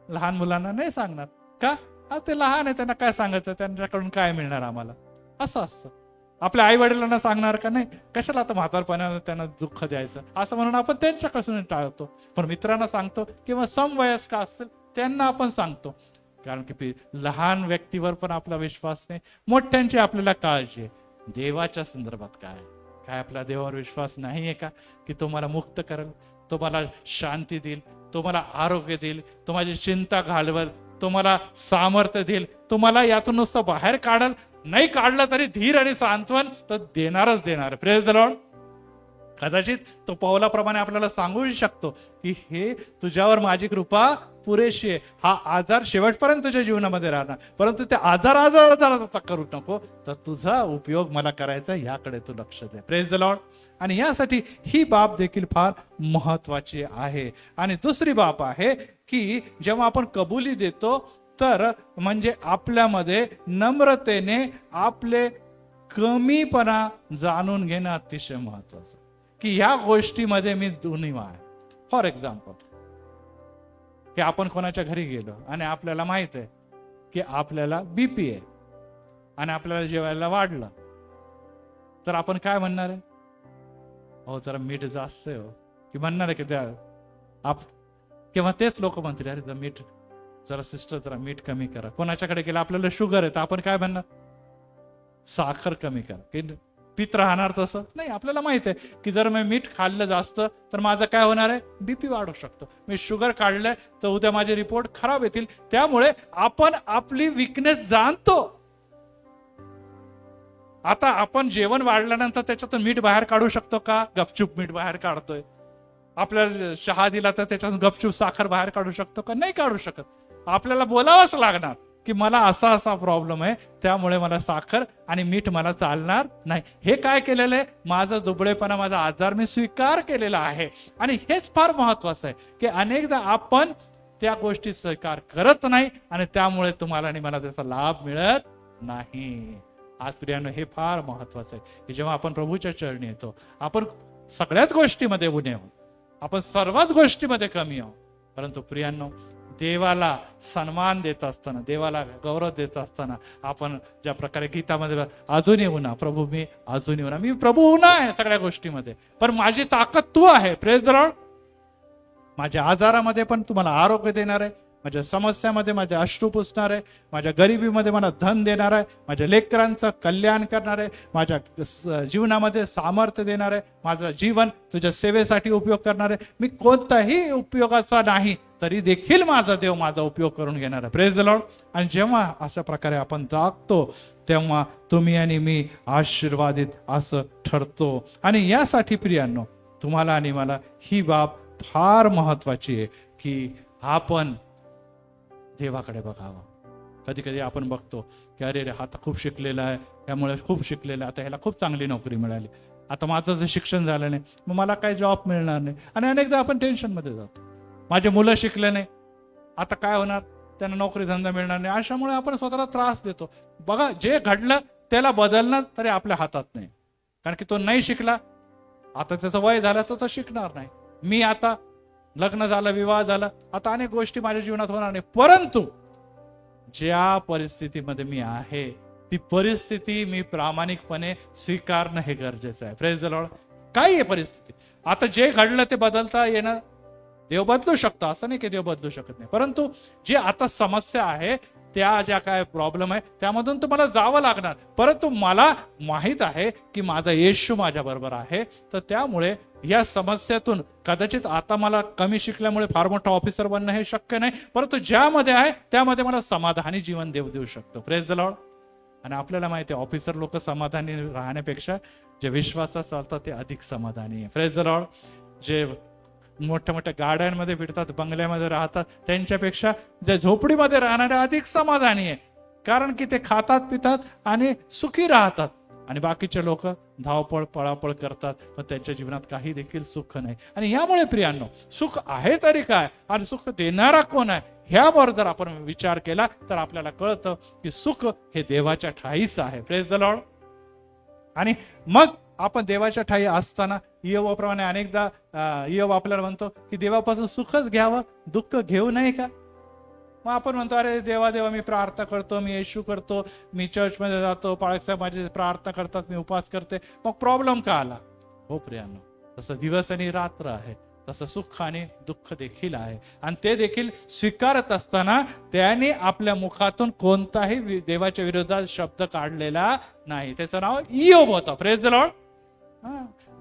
लहान मुलांना नाही सांगणार का? ते लहान आहे, त्यांना काय सांगायचं, त्यांच्याकडून काय मिळणार आम्हाला, असं असतं. आपल्या आई वडिलांना सांगणार का? नाही, कशाला आता म्हातारपणाला त्यांना दुःख द्यायचं, असं म्हणून आपण त्यांच्यापासून टाळतो. पण मित्रांना सांगतो किंवा समवयस्क असतील त्यांना आपण सांगतो, कारण की लहान व्यक्तीवर पण आपला विश्वास नाही, मोठ्यांची आपल्याला काळजी आहे. देवाच्या संदर्भात काय काय आपला देवावर विश्वास नाहीये का? की तो मला मुक्त करेल, तो मला शांती देईल, तो मला आरोग्य देईल, तो माझी चिंता घालवेल, तो मला सामर्थ्य देईल, तो मला यातून नुसतं बाहेर काढेल, नाही काढलं तरी धीर आणि सांत्वन तो देणारच देणार. Praise the Lord. कदाचित तो पावलाप्रमाणे आपल्याला सांगू शकतो की हे तुझ्यावर माझी कृपा पुरेशी आहे. हा आजार शेवटपर्यंत तुझ्या जीवनामध्ये राहणार, परंतु त्या आजाराचा करू नको, तर तुझा उपयोग मला करायचा, याकडे तू लक्ष दे. Praise the Lord. आणि यासाठी ही बाब देखील फार महत्वाची आहे. आणि दुसरी बाब आहे की जेव्हा आपण कबुली देतो, तर म्हणजे आपल्यामध्ये नम्रतेने आपले कमीपणा जाणून घेणं अतिशय महत्वाचं, की ह्या गोष्टीमध्ये मी उणीवा आहे. फॉर एक्झाम्पल, की आपण कोणाच्या घरी गेलो आणि आपल्याला माहित आहे की आपल्याला बीपी आहे आणि आपल्याला जेवायला वाढलं, तर आपण काय म्हणणार आहे? हो, जरा मीठ जास्त आहे हो, की म्हणणार आहे की त्या किंवा तेच लोक म्हणतील अरे मीठ जरा सिस्टर जरा मीठ कमी करा. कोणाच्याकडे गेला आपल्याला शुगर आहे, तर आपण काय म्हणणार? साखर कमी करा. की पित राहणार तसं नाही. आपल्याला माहित आहे की जर मी मीठ खाल्लं जास्त तर माझं काय होणार आहे? बीपी वाढू शकतो. मी शुगर काढलंय तर उद्या माझे रिपोर्ट खराब येतील. त्यामुळे आपण आपली विकनेस जाणतो. आता आपण जेवण वाढल्यानंतर त्याच्यातून मीठ बाहेर काढू शकतो का? गपचूप मीठ बाहेर काढतोय. आपल्याला चहा दिला तर त्याच्यातून गपचूप साखर बाहेर काढू शकतो का? नाही काढू शकत. आपल्याला बोलावंच लागणार की मला असा असा प्रॉब्लेम आहे, त्यामुळे मला साखर आणि मीठ मला चालणार नाही. हे काय केलेलं आहे? माझा दुबळेपणा, माझा आजार मी स्वीकार केलेला आहे. आणि हेच फार महत्वाचं आहे की अनेकदा आपण त्या गोष्टी स्वीकार करत नाही आणि त्यामुळे तुम्हाला आणि मला त्याचा लाभ मिळत नाही. आज प्रियानो, हे फार महत्वाचं आहे की जेव्हा आपण प्रभूच्या चरणी येतो, आपण सगळ्याच गोष्टीमध्ये उणे आहोत, आपण सर्वच गोष्टीमध्ये कमी आहोत, परंतु प्रियांनो, देवाला सन्मान देत असताना, देवाला गौरव देत असताना आपण ज्या प्रकारे गीतामध्ये अजूनही उन्हा प्रभू, मी अजूनही उन्हा, मी प्रभू उन्हा आहे सगळ्या गोष्टीमध्ये, पण माझी ताकद तू आहे. Praise the Lord. माझ्या आजारामध्ये पण तुम्हाला आरोग्य देणार आहे, माझ्या समस्यामध्ये माझे अश्रू पुसणार आहे, माझ्या गरिबीमध्ये मला धन देणार आहे, माझ्या लेकरांचं कल्याण करणार आहे, माझ्या जीवनामध्ये सामर्थ्य देणार आहे, माझं जीवन तुझ्या सेवेसाठी उपयोग करणार आहे. मी कोणताही उपयोगाचा नाही तरी देखील माझा देव माझा उपयोग करून घेणार आहे. Praise the Lord. आणि जेव्हा अशा प्रकारे आपण जागतो तेव्हा तुम्ही आणि मी आशीर्वादित असं ठरतो. आणि यासाठी प्रियांनो, तुम्हाला आणि मला ही बाब फार महत्वाची आहे की आपण देवाकडे बघावं. कधी कधी आपण बघतो की अरे रे, हा तर खूप शिकलेला आहे, त्यामुळे खूप शिकलेला आहे, आता ह्याला खूप चांगली नोकरी मिळाली, आता माझं जर शिक्षण झालं नाही मग मला काही जॉब मिळणार नाही. आणि अनेकदा आपण टेन्शनमध्ये जातो, माझे मुलं शिकले नाही, आता काय होणार, त्यांना नोकरी धंदा मिळणार नाही. अशामुळे आपण स्वतःला त्रास देतो. बघा, जे घडलं त्याला बदलणं तरी आपल्या हातात नाही, कारण की तो नाही शिकला, आता त्याचं वय झालं तर तो शिकणार नाही. मी आता लग्न झालं, विवाह झाला, आता अनेक गोष्टी माझ्या जीवनात होणार नाही. परंतु ज्या परिस्थितीमध्ये मी आहे ती परिस्थिती मी प्रामाणिकपणे स्वीकारणं हे गरजेचं आहे. Praise the Lord. काय आहे परिस्थिती, आता जे घडलं ते बदलता येणं, देव बदलू शकतो असं नाही की देव बदलू शकत नाही, परंतु जे आता समस्या आहे, त्या ज्या काय प्रॉब्लेम आहे त्यामधून तुम्हाला जावं लागणार. परंतु मला माहित आहे की माझा येशू माझ्या बरोबर आहे, तर त्यामुळे या समस्येतून कदाचित आता मला कमी शिकल्यामुळे फार मोठा ऑफिसर बनणं हे शक्य नाही, परंतु ज्यामध्ये आहे त्यामध्ये मला समाधानी जीवन देव देऊ शकतो. Praise the Lord. आणि आपल्याला माहिती आहे ऑफिसर लोक समाधानी राहण्यापेक्षा जे विश्वासात चालतात ते अधिक समाधानी आहे. Praise the Lord. जे मोठ्या मोठ्या गाड्यांमध्ये फिरतात, बंगल्यामध्ये राहतात, त्यांच्यापेक्षा जे झोपडीमध्ये राहणारे अधिक समाधानी आहे, कारण की ते खातात पितात आणि सुखी राहतात. आणि बाकीचे लोक धावपळ पळापळ करतात, पण त्यांच्या जीवनात काही देखील सुख नाही. आणि यामुळे प्रियांनो, सुख आहे तरी काय आणि सुख देणारा कोण आहे ह्यावर जर आपण विचार केला तर आपल्याला कळतं की सुख हे देवाच्या ठाईच आहे. Praise the Lord. आणि मग आपण देवाच्या ठाई असताना इयोबाप्रमाणे अनेकदा इयोब आपल्याला म्हणतो की देवापासून सुखच घ्यावं, दुःख घेऊ नये का. मग आपण म्हणतो अरे देवा देवा, मी प्रार्थना करतो, मी येशू करतो, मी चर्चमध्ये जातो, पाळकसाहेब माझी प्रार्थना करतात, मी उपवास करते, मग प्रॉब्लेम का आला. हो प्रियांनो, तसं दिवस आणि रात्र आहे, तसं सुख आणि दुःख देखील आहे. आणि ते देखील स्वीकारत असताना त्याने आपल्या मुखातून कोणताही देवाच्या विरोधात शब्द काढलेला नाही. त्याचं नाव इयोब होतं. Praise the Lord.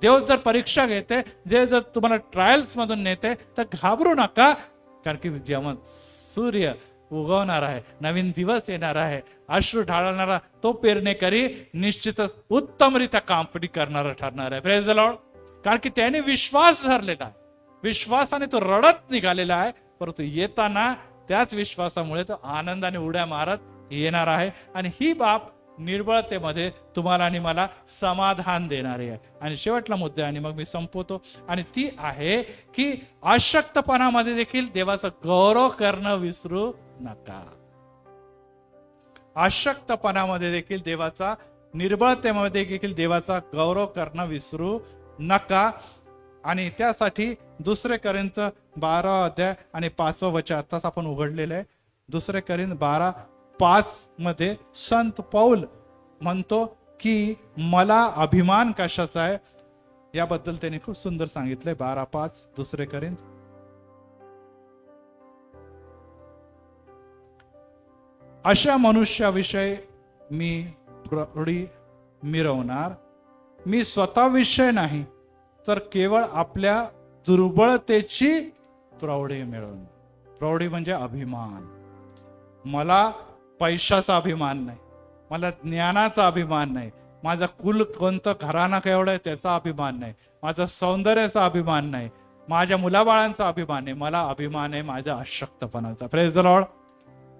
देव जर परीक्षा घेते, जे जर तुम्हाला ट्रायल्स मधून नेते, तर घाबरू नका, कारण की जेव्हा सूर्य उगवणार आहे, नवीन दिवस येणार आहे, अश्रू ढाळणारा तो पेरणेकरी निश्चितच उत्तमरित्या कामपडी करणारा ठरणार आहे. Praise the Lord. कारण की त्याने विश्वास धरलेला आहे, विश्वासाने तो रडत निघालेला आहे, परंतु येताना त्याच विश्वासामुळे तो आनंदाने उड्या मारत येणार आहे. आणि ही बाब निर्बळतेमध्ये तुम्हाला आणि मला समाधान देणारी आहे. आणि शेवटला मुद्दा, आणि मग मी संपवतो, आणि ती आहे की अशक्तपणामध्ये देखील देवाचा गौरव करणं विसरू नका. अशक्तपणामध्ये देखील देवाचा, निर्बळतेमध्ये देखील देवाचा गौरव करणं विसरू नका. आणि त्यासाठी 2 कोरिन्थ 12 अध्याय आणि 5 वचन आताच आपण उघडलेलं आहे. 2 कोरिन्थ 12:5 मध्ये संत पौल म्हणतो की मला अभिमान कशाचा आहे, याबद्दल त्यांनी खूप सुंदर सांगितलंय. 12:5 2 कोरिन्थ. अशा मनुष्याविषयी मी प्रौढी मिरवणार, मी स्वतःविषयी नाही तर केवळ आपल्या दुर्बळतेची प्रौढी मिळवणार. प्रौढी म्हणजे अभिमान. मला पैशाचा अभिमान नाही, मला ज्ञानाचा अभिमान नाही, माझा कुल कोणतं घराणं केवढं आहे त्याचा अभिमान नाही, माझा सौंदर्याचा अभिमान नाही, माझ्या मुलाबाळांचा अभिमान नाही, मला अभिमान आहे माझ्या अशक्तपणाचा. Praise the Lord.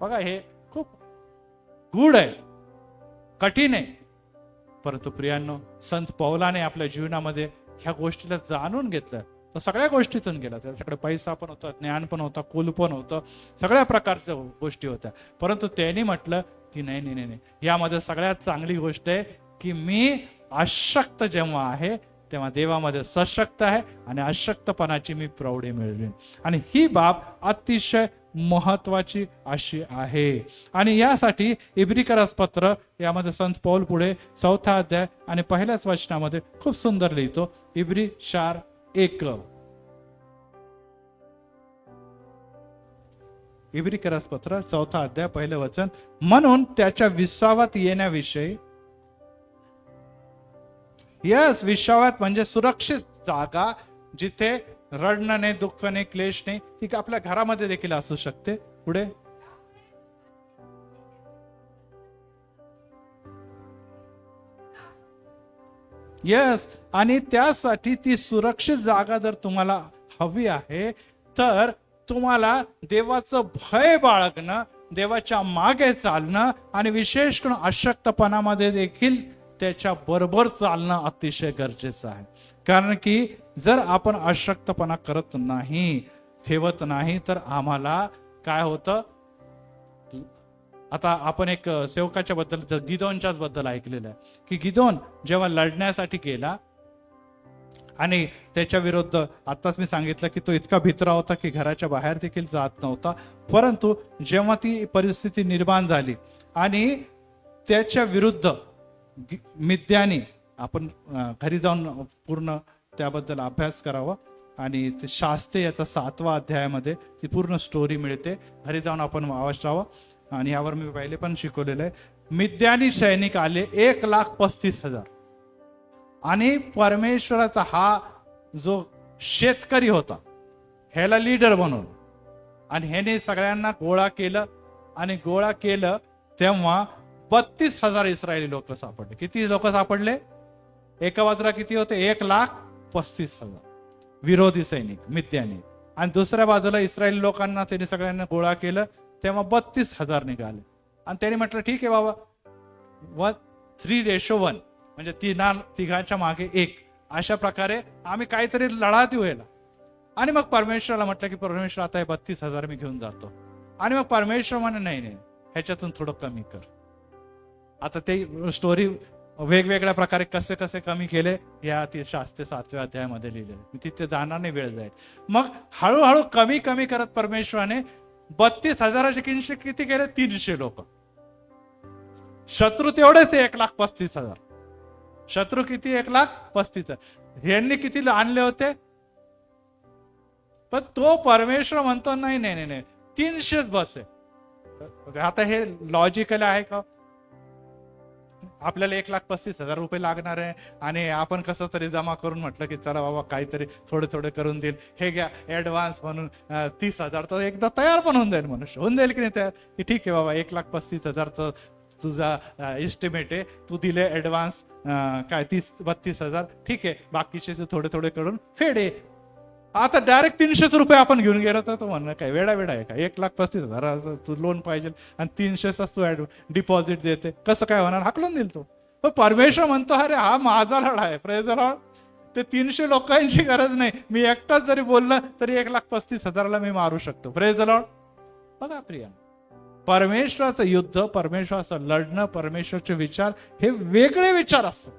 बघा, हे खूप गूढ आहे, कठीण आहे, परंतु प्रियांनो, संत पौलाने आपल्या जीवनामध्ये ह्या गोष्टीला जाणून घेतलं. तो सगळ्या गोष्टीतून गेला, त्याच्याकडे पैसा पण होता, ज्ञान पण होता, कुल पण होतं, सगळ्या प्रकारच्या गोष्टी होत्या, परंतु त्यांनी म्हटलं की नाही नाही नाही, यामध्ये सगळ्यात चांगली गोष्ट आहे की मी अशक्त जेव्हा आहे तेव्हा देवामध्ये सशक्त आहे आणि अशक्तपणाची मी प्रौढी मिळवीन. आणि ही बाब अतिशय महत्वाची अशी आहे. आणि यासाठी इब्रिकरास पत्र यामध्ये संत पौल पुढे 4 अध्याय आणि 1 वचनामध्ये खूप सुंदर लिहितो. इब्री 4:1. इब्रिकरास पत्र 4 अध्याय 1 वचन, म्हणून त्याच्या विसावात येण्याविषयी. यस, विसावात म्हणजे सुरक्षित जागा, जिथे रडणं नाही, दुःख नाही, क्लेश नाही. ती आपल्या घरामध्ये देखील असू शकते. पुढे यस, आणि त्यासाठी ती सुरक्षित जागा जर तुम्हाला हवी आहे, तर तुम्हाला देवाचं भय बाळगणं, देवाच्या मागे चालणं आणि विशेष करून अशक्तपणामध्ये देखील त्याच्या बरोबर चालणं अतिशय गरजेचं आहे. कारण की जर आपण अशक्तपणा करत नाही, ठेवत नाही, तर आम्हाला काय होतं. आता आपण एक सेवकाच्या बद्दल, गिदोनच्याच बद्दल ऐकलेलं आहे की गिदोन जेव्हा लढण्यासाठी गेला आणि त्याच्या विरुद्ध, आताच मी सांगितलं की तो इतका भित्रा होता की घराच्या बाहेर देखील जात नव्हता. परंतु जेव्हा ती परिस्थिती निर्माण झाली आणि त्याच्या विरुद्ध मिद्यानी, आपण घरी जाऊन पूर्ण त्याबद्दल अभ्यास करावा आणि ते शास्त्रे याचा 7व्या अध्यायामध्ये ती पूर्ण स्टोरी मिळते. घरी जाऊन आपण वाचावं. आणि यावर मी पहिले पण शिकवलेलं आहे. मिद्यानी सैनिक आले 1,35,000 आणि परमेश्वराचा हा जो शेतकरी होता, ह्याला लीडर बनवलं आणि ह्याने सगळ्यांना गोळा केलं. आणि गोळा केलं तेव्हा 32,000 इस्रायली लोक सापडले. किती लोक सापडले? एका बाजूला किती होते? 1,35,000 विरोधी सैनिक मिद्यानी, आणि दुसऱ्या बाजूला इस्रायली लोकांना त्यांनी सगळ्यांना गोळा केलं तेव्हा 32,000 निघाले. आणि त्यांनी म्हटलं ठीक आहे बाबा, 3:1 म्हणजे तिघांच्या मागे 1 अशा प्रकारे आम्ही काहीतरी लढा देऊ याला. आणि मग परमेश्वराला म्हटलं की परमेश्वर, आता हे 32,000 मी घेऊन जातो. आणि मग परमेश्वर म्हणे नाही नाही, ह्याच्यातून थोडं कमी कर. आता ते स्टोरी वेगवेगळ्या प्रकारे कसे कसे कमी केले या शास्त्रे 7व्या अध्यायामध्ये लिहिलेले. मी तिथे जाणार नाही, वेळ जाईल. मग हळूहळू कमी कमी करत परमेश्वराने 32,000चे किती केले? 300 लोक. शत्रू तेवढेच 1,35,000. शत्रू किती? 1,35,000. यांनी किती आणले होते? पण तो परमेश्वर म्हणतो नाही नाही नाही, 300च बस आहे. आता हे लॉजिकल आहे का? आपल्याला 1,35,000 रुपये लागणार आहे आणि आपण कसं तरी जमा करून म्हटलं की चला बाबा काहीतरी थोडे थोडे करून देईल, हे घ्या ऍडव्हान्स म्हणून 30,000 तर एकदा तयार पण होऊन जाईल. मनुष्य होऊन जाईल की नाही तयार, की ठीक आहे बाबा 1,35,000 तुझा एस्टिमेट आहे, तू दिले ऍडव्हान्स काय 30-32,000, ठीक आहे, बाकीचे थोडे थोडे करून फेडे. आता डायरेक्ट 300 रुपये आपण घेऊन गेलो तर तो म्हणणं काय वेडा आहे का? 1,35,000 तू लोन पाहिजे आणि 300च तू डिपॉझिट देते, कसं काय होणार? हाकलून देईल तो. पण परमेश्वर म्हणतो अरे हा माझा लढा आहे. Praise the Lord. ते 300 लोकांची गरज नाही, मी एकटाच जरी बोललं तरी 1,35,000ला मी मारू शकतो. Praise the Lord. बघा प्रिया, परमेश्वराचं युद्ध, परमेश्वराचं लढणं, परमेश्वराचे विचार हे वेगळे विचार असतात.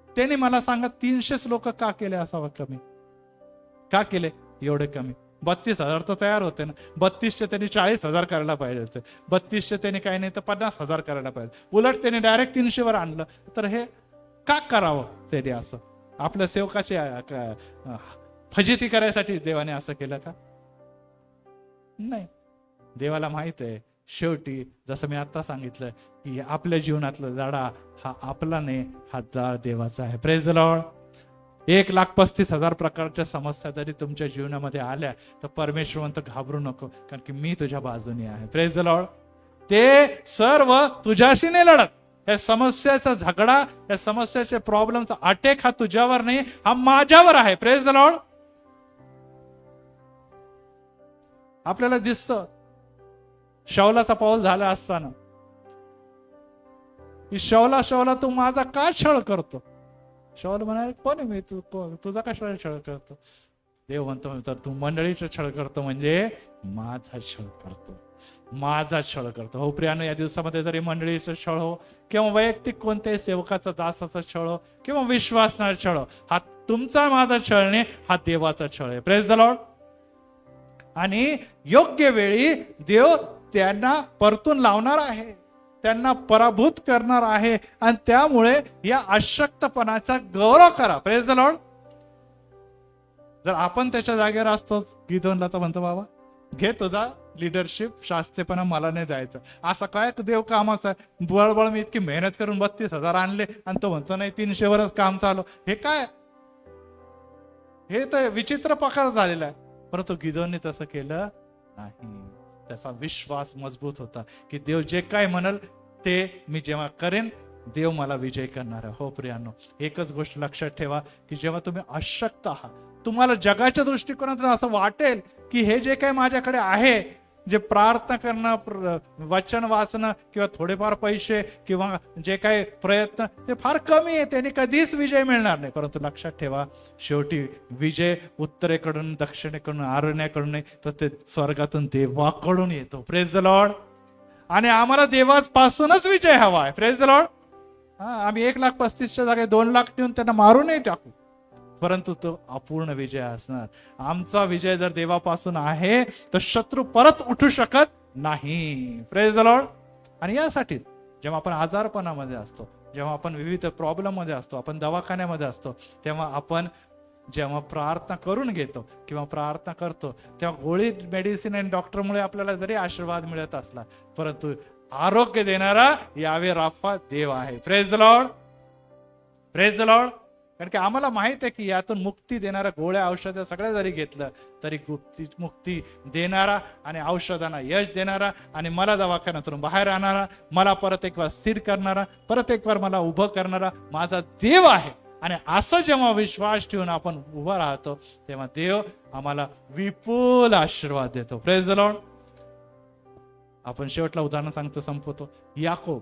त्याने मला सांगा 300 लोक का केले असावं कमी? का केले एवढे कमी? 32,000 तर तयार होते ना. 32चे त्यांनी 40,000 करायला पाहिजे होते. 32चे त्यांनी काही नाही तर 50,000 करायला पाहिजे. उलट त्यांनी डायरेक्ट 300 वर आणलं. तर हे का करावं त्यांनी असं? आपल्या सेवकाची फजिती करायसाठी देवाने असं केलं का? नाही. देवाला माहित आहे शेवटी, जसं मी आता सांगितलं की आपल्या जीवनातला लढा हा आपला नाही, हा जाळ देवाचा आहे. Praise the Lord. 1,35,000 प्रकारच्या समस्या जरी तुमच्या जीवनामध्ये आल्या तर परमेश्वर म्हणतो घाबरू नको, कारण की मी तुझ्या बाजूने आहे. Praise the Lord. ते सर्व तुझ्याशी नाही लढत. या समस्याचा झगडा, या समस्याचे प्रॉब्लेमचा अटॅक हा तुझ्यावर नाही, हा माझ्यावर आहे. Praise the Lord. आपल्याला दिसतं शौलाचा पाऊल झाला असताना की शौला तू माझा का छळ करतो? शौल म्हणाले कोण आहे मी? तुझा कशाला छळ करतो? देव म्हणतो तर तू मंडळीचा छळ करतो म्हणजे माझा छळ करतो, माझा छळ करतो. हो प्रियानो, या दिवसामध्ये जरी मंडळीचा छळ हो किंवा वैयक्तिक कोणत्याही सेवकाचा, दासाचा छळ हो किंवा विश्वासणार छळ हो, हा तुमचा माझा छळ नाही, हा देवाचा छळ आहे. Praise the Lord. आणि योग्य वेळी देव त्यांना परतून लावणार आहे, त्यांना पराभूत करणार आहे. आणि त्यामुळे या अशक्तपणाचा गौरव करा. Praise the Lord. जर आपण त्याच्या जागेवर असतो गिदोनला तर म्हणतो बाबा घे तुझा लिडरशिप, शास्त्रीपणा, मला नाही जायचं. असा काय देव कामाचा आहे? बळबळ मी इतकी मेहनत करून 32,000 आणले आणि तो म्हणतो नाही 300 वरच काम चालू. हे काय? हे तर विचित्र प्रकार झालेला आहे. परंतु गिदोनने तसं केलं नाही. त्याचा विश्वास मजबूत होता की देव जे काय म्हणल ते मी जेव्हा करेन, देव मला विजय करणार आहे. हो प्रियांनो, एकच गोष्ट लक्षात ठेवा की जेव्हा तुम्ही अशक्त आहात, तुम्हाला जगाच्या दृष्टिकोनातून असं वाटेल की हे जे काही माझ्याकडे आहे, जे प्रार्थना करणं, वचन वाचणं किंवा थोडेफार पैसे किंवा जे काही प्रयत्न, ते फार कमी आहे, त्यांनी कधीच विजय मिळणार नाही. परंतु लक्षात ठेवा, शेवटी विजय उत्तरेकडून, दक्षिणेकडून, आरण्याकडून नाही, तर ते स्वर्गातून देवाकडून येतो. Praise the Lord. आणि आम्हाला देवापासूनच विजय हवा आहे. Praise the Lord. आम्ही 1,35,000च्या जागे 2,00,000 नेऊन त्यांना मारूनही टाकू, परंतु तो अपूर्ण विजय असणार. आमचा विजय जर देवापासून आहे तर शत्रू परत उठू शकत नाही. Praise the Lord. आणि यासाठी जेव्हा आपण आजारपणामध्ये असतो, जेव्हा आपण विविध प्रॉब्लेम मध्ये असतो, आपण दवाखान्यामध्ये असतो, तेव्हा आपण जेव्हा प्रार्थना करून घेतो किंवा प्रार्थना करतो, तेव्हा गोळी, मेडिसिन आणि डॉक्टरमुळे आपल्याला जरी आशीर्वाद मिळत असला, परंतु आरोग्य देणारा यावे राफा देव आहे. Praise the Lord. Praise the Lord. कारण की आम्हाला माहित आहे की यातून मुक्ती देणाऱ्या गोळ्या, औषधं सगळ्या जरी घेतलं तरी मुक्ती देणारा आणि औषधांना यश देणारा आणि मला दवाखान्यातून बाहेर आणणारा, मला परत एक वार स्थिर करणारा, परत एक वार मला उभं करणारा माझा देव आहे. आणि असं जेव्हा विश्वास ठेवून आपण उभं राहतो, तेव्हा देव आम्हाला विपुल आशीर्वाद देतो. Praise the Lord. आपण शेवटला उदाहरण सांगतो, संपवतो. याकोब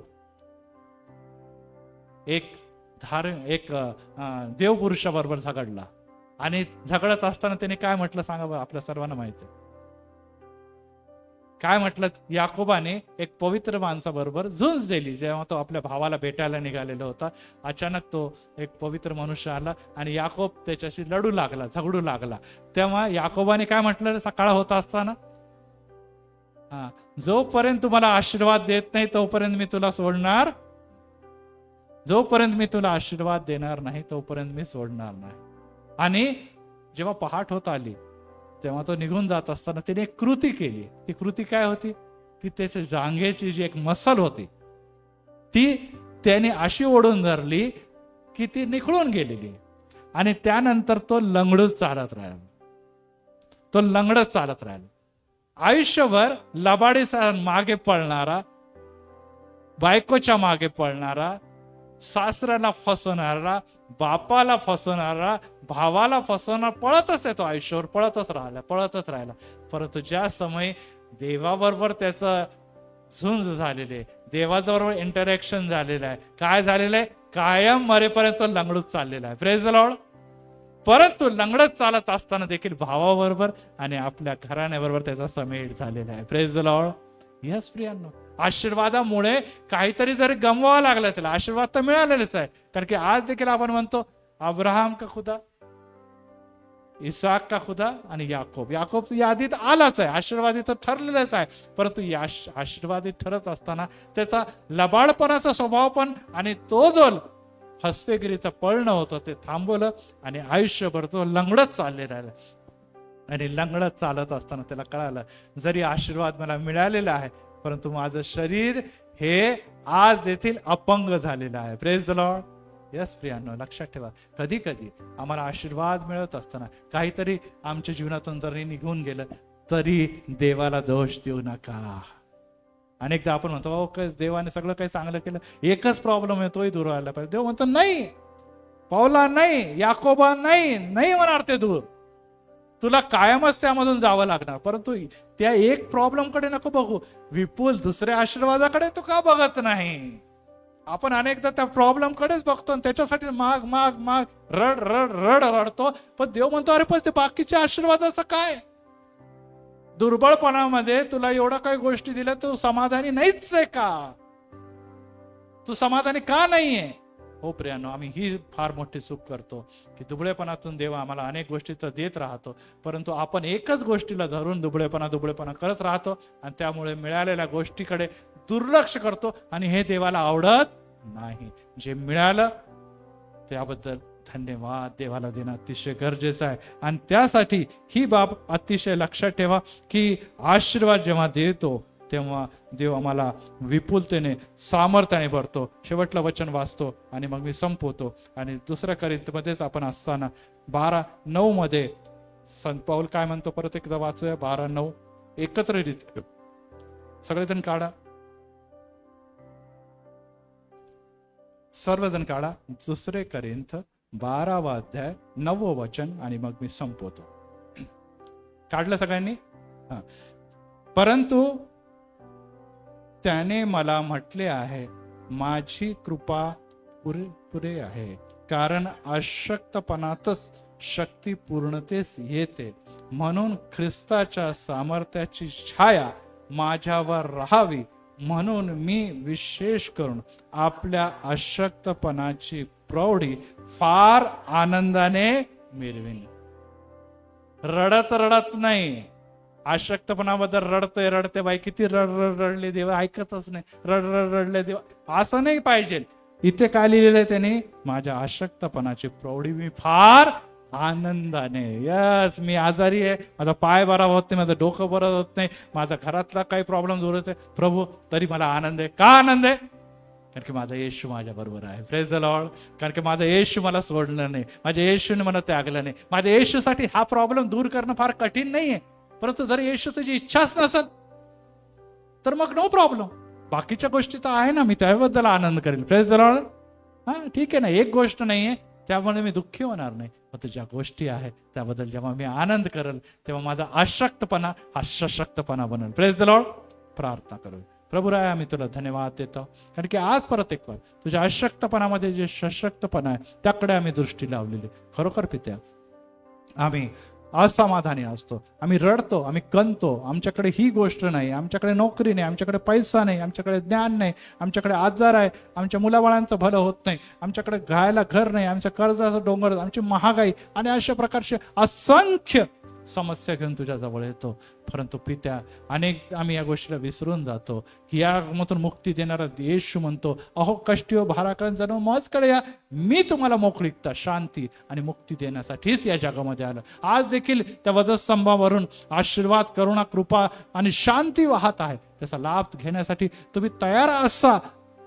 एक देवपुरुषाबरोबर झगडला आणि झगडत असताना त्याने काय म्हटलं सांगा बरं, आपल्या सर्वांना माहिती आहे काय म्हटलं. याकोबाने एक पवित्र माणसाबरोबर झुंज दिली. जेव्हा तो आपल्या भावाला भेटायला निघालेला होता, अचानक तो एक पवित्र मनुष्य आला आणि याकोब त्याच्याशी लढू लागला, झगडू लागला. तेव्हा याकोबाने काय म्हटलं सकाळ होत असताना, जोपर्यंत तुम्हाला आशीर्वाद देत नाही तोपर्यंत मी तुला सोडणार, जोपर्यंत मी तुला आशीर्वाद देणार नाही तोपर्यंत मी सोडणार नाही. आणि जेव्हा पहाट होत आली तेव्हा तो निघून जात असताना त्याने एक कृती केली. ती कृती काय होती की त्याच्या जांघेची जी एक मसल होती ती त्याने अशी ओढून धरली की ती निखळून गेलेली. आणि त्यानंतर तो लंगडत चालत राहिला. तो लंगडत चालत राहिला. आयुष्यभर लबाडीचा मागे पळणारा, बायकोच्या मागे पळणारा, सासऱ्याला फसवणारा, बापाला फसवणारा, भावाला फसवणारा, पळतच येतो. आयुष्यावर पळतच राहिला. परंतु ज्या समय देवाबरोबर त्याचं झुंज झालेले, देवाबरोबर इंटरॅक्शन झालेलं आहे, काय झालेलं आहे, कायम मरेपर्यंत लंगडत चाललेला आहे. Praise the Lord. परंतु लंगडत चालत असताना देखील भावाबरोबर आणि आपल्या घराण्याबरोबर त्याचा समेट झालेला आहे. Praise the Lord. यस प्रियांनो, आशीर्वादामुळे काहीतरी जरी गमवावं लागलं त्याला, आशीर्वाद तर मिळालेलेच आहे. कारण की आज देखील आपण म्हणतो अब्राहम का खुदा, इसाक का खुदा आणि याकोब. याकोब यादीत आलाच आहे, आशीर्वादित ठरलेलंच आहे. परंतु या आशीर्वादित ठरत असताना त्याचा लबाडपणाचा स्वभाव पण आणि तो जो फसवेगिरीचं पळणं होतं ते थांबवलं आणि आयुष्यभर तो लंगडत चालले राहिला. आणि लंगडत चालत असताना त्याला कळालं जरी आशीर्वाद मला मिळालेला आहे परंतु माझं शरीर हे आज देखील अपंग झालेलं आहे. Praise the Lord. यस प्रियांनो, लक्षात ठेवा, कधी कधी आम्हाला आशीर्वाद मिळत असताना काहीतरी आमच्या जीवनातून जरी निघून गेलं तरी देवाला दोष देऊ नका. अनेकदा आपण म्हणतो देवाने सगळं काही चांगलं केलं, एकच प्रॉब्लेम आहे तोही दूर व्हायला पाहिजे. देव म्हणतो नाही, पौला नाही, याकोबा नाही, नाही होणार ते दूर, तुला कायमच त्यामधून जावं लागणार. परंतु त्या एक प्रॉब्लेम कडे नको बघू, विपुल दुसऱ्या आशीर्वादाकडे तू का बघत नाही. आपण अनेकदा त्या प्रॉब्लेम कडेच बघतो आणि त्याच्यासाठी माग माग माग रड रड रड रडतो. पण देव म्हणतो अरे पण ते बाकीच्या आशीर्वादाचं काय, दुर्बळपणामध्ये तुला एवढ्या काही गोष्टी दिल्या, तू समाधानी नाहीच आहे का, तू समाधानी का नाहीये. हो प्रियांनो, आम्ही ही फार मोठी चूक करतो की दुबळेपणातून देव आम्हाला अनेक गोष्टी तर देत राहतो, परंतु आपण एकच गोष्टीला धरून दुबळेपणा करत राहतो आणि त्यामुळे मिळालेल्या गोष्टीकडे दुर्लक्ष करतो आणि हे देवाला आवडत नाही. जे मिळालं त्याबद्दल धन्यवाद देवाला देणं अतिशय गरजेचं आहे. आणि त्यासाठी ही बाब अतिशय लक्षात ठेवा की आशीर्वाद जेव्हा देतो तेव्हा देव आम्हाला विपुलतेने सामर्थ्याने भरतो. शेवटलं वचन वाचतो आणि मग मी संपवतो. आणि दुसऱ्या करिंथमध्येच आपण असताना 12:9 मध्ये संत पाऊल काय म्हणतो, परत एकदा वाचूया. 12:9 एकत्रित सगळेजण काढा, सर्वजण काढा. दुसरे करिंथ 12वा अध्याय 9वं वचन आणि मग मी संपवतो. काढलं सगळ्यांनी? परंतु त्याने मला म्हटले आहे, माझी कृपा पुरे आहे, कारण अशक्तपणातच शक्ती पूर्णतेस येते. म्हणून ख्रिस्ताच्या सामर्थ्याची छाया माझ्यावर राहावी, म्हणून मी विशेष करून आपल्या अशक्तपणाची प्रौढी फार आनंदाने मिरवीन. रडत रडत नाही. अशक्तपणाबद्दल रडते बाई, किती रडले देवा, ऐकतच नाही, रडले देवा, असं नाही पाहिजे. इथे काय लिहिलेलं आहे त्याने, माझ्या अशक्तपणाची प्रौढी मी फार आनंदाने. यस, मी आजारी आहे, माझा पाय बरा होत नाही, माझं डोकं बरं होत नाही, माझा घरातला काही प्रॉब्लेम होत आहे प्रभू, तरी मला आनंद आहे. का आनंद आहे? कारण की माझा येशू माझ्या बरोबर आहे. Praise the Lord. कारण की माझा येशू मला सोडलं नाही, माझ्या येशूने मला त्यागलं नाही. माझ्या येशूसाठी हा प्रॉब्लेम दूर करणं फार कठीण नाहीये. परंतु जर येशू तुझी इच्छाच नसेल तर मग नो प्रॉब्लेम. बाकीच्या गोष्टी तर आहे ना, मी त्याबद्दल आनंद करेल. Praise the Lord. हा, ठीक आहे ना, एक गोष्ट नाहीये त्यामुळे मी दुःखी होणार नाही. पण ज्या गोष्टी आहेत त्याबद्दल जेव्हा मी आनंद करेल तेव्हा माझा अशक्तपणा हा सशक्तपणा बनेल. Praise the Lord. प्रार्थना करू. प्रभू राय, आम्ही तुला धन्यवाद देतो, कारण की आज परत एक वार तुझ्या अशक्तपणामध्ये जे सशक्तपणा आहे त्याकडे आम्ही दृष्टी लावलेली. खरोखर पित्या, आम्ही असमाधानी असतो, आम्ही रडतो, आम्ही कणतो. आमच्याकडे ही गोष्ट नाही, आमच्याकडे नोकरी नाही, आमच्याकडे पैसा नाही, आमच्याकडे ज्ञान नाही, आमच्याकडे आजार आहे, आमच्या मुलाबाळांचं भलं होत नाही, आमच्याकडे घायला घर नाही, आमच्या कर्जाचं डोंगर, आमची महागाई आणि अशा प्रकारचे असंख्य समस्या घेऊन तुझ्या जवळ येतो. परंतु पित्या, अनेक आम्ही या गोष्टीला विसरून जातो की यामधून मुक्ती देणारा येशू म्हणतो, अहो कष्टी व भाराक्रांत जण माझकडे या, मी तुम्हाला मोकळीकता, शांती आणि मुक्ती देण्यासाठीच या जगामध्ये आलं. आज देखील त्या वधस्तंभावरून आशीर्वाद, करुणा, कृपा आणि शांती वाहत आहे. त्याचा लाभ घेण्यासाठी तुम्ही तयार असा.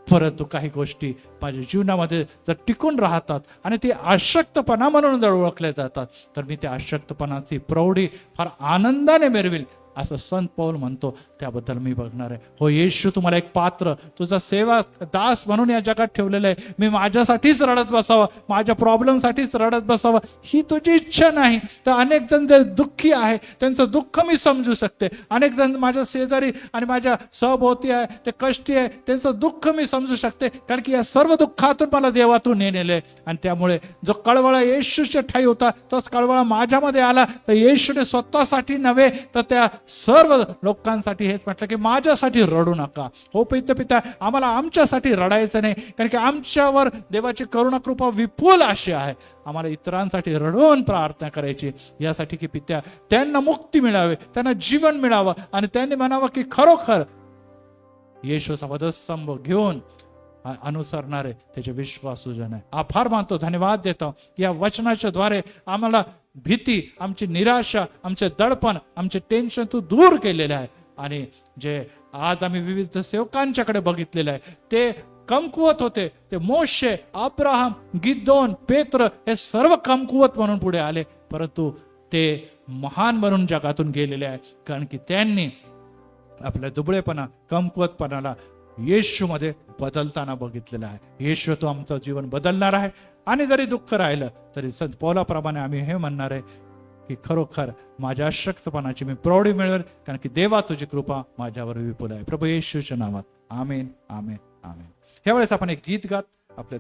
परंतु काही गोष्टी माझ्या जीवनामध्ये जर टिकून राहतात आणि ते अशक्तपणा म्हणून जर ओळखले जातात तर मी त्या अशक्तपणाची प्रौढी फार आनंदाने मिरविल, असं संत पौल म्हणतो. त्याबद्दल मी बघणार आहे. हो येशू, तुम्हाला एक पात्र, तुझा सेवा दास म्हणून या जगात ठेवलेलं आहे. मी माझ्यासाठीच रडत बसावं, माझ्या प्रॉब्लेमसाठीच रडत बसावं ही तुझी इच्छा नाही. तर अनेक जण जे दुःखी आहे त्यांचं दुःख मी समजू शकते. अनेक जण माझ्या शेजारी आणि माझ्या सहभोवती आहे ते कष्टी आहे, त्यांचं दुःख मी समजू शकते, कारण की या सर्व दुःखातून मला देवातून नेलेले. आणि त्यामुळे जो कळवळा येशूच्या ठाई होता तोच कळवळा माझ्यामध्ये आला. तर येशूने स्वतःसाठी नव्हे तर त्या सर्व लोकांसाठी हेच म्हटलं की माझ्यासाठी रडू नका. हो पिता, आम्हाला आमच्यासाठी रडायचं नाही, कारण की आमच्यावर देवाची करुणा कृपा विपुल अशी आहे. आम्हाला इतरांसाठी रडून प्रार्थना करायची, यासाठी की पित्या त्यांना मुक्ती मिळावे, त्यांना जीवन मिळावं आणि त्यांनी म्हणावं की खरोखर येशूचा वधस्तंभ घेऊन अनुसरणारे त्याचे विश्वासूजन आहे. आभार मानतो, धन्यवाद देतो. या वचनाच्या द्वारे आम्हाला भीती, आमची निराशा, आमचे दडपण, आमचे टेन्शन तू दूर केलेले आहे. आणि जे आज आम्ही विविध सेवकांच्याकडे बघितलेलं आहे ते कमकुवत होते, ते मोशे, अब्राहम, गिदोन, पेत्र हे सर्व कमकुवत म्हणून पुढे आले, परंतु ते महान बनून जगातून गेलेले आहे, कारण की त्यांनी आपल्या दुबळेपणा, कमकुवतपणाला येशू मध्ये बदलताना बघितलेलं आहे. येशू तो आमचं जीवन बदलणार आहे. आणि जरी दुःख राहिलं तरी संत पौलाप्रमाणे आम्ही हे म्हणणार आहे की खरोखर माझ्या अशक्तपणाची मी प्रौढी मिळवेल, कारण की देवा तुझी कृपा माझ्यावर विपुल आहे. प्रभू येशूच्या नावात आमेन, आमेन, आमेन. ह्यावेळेस आपण एक गीत गात आपले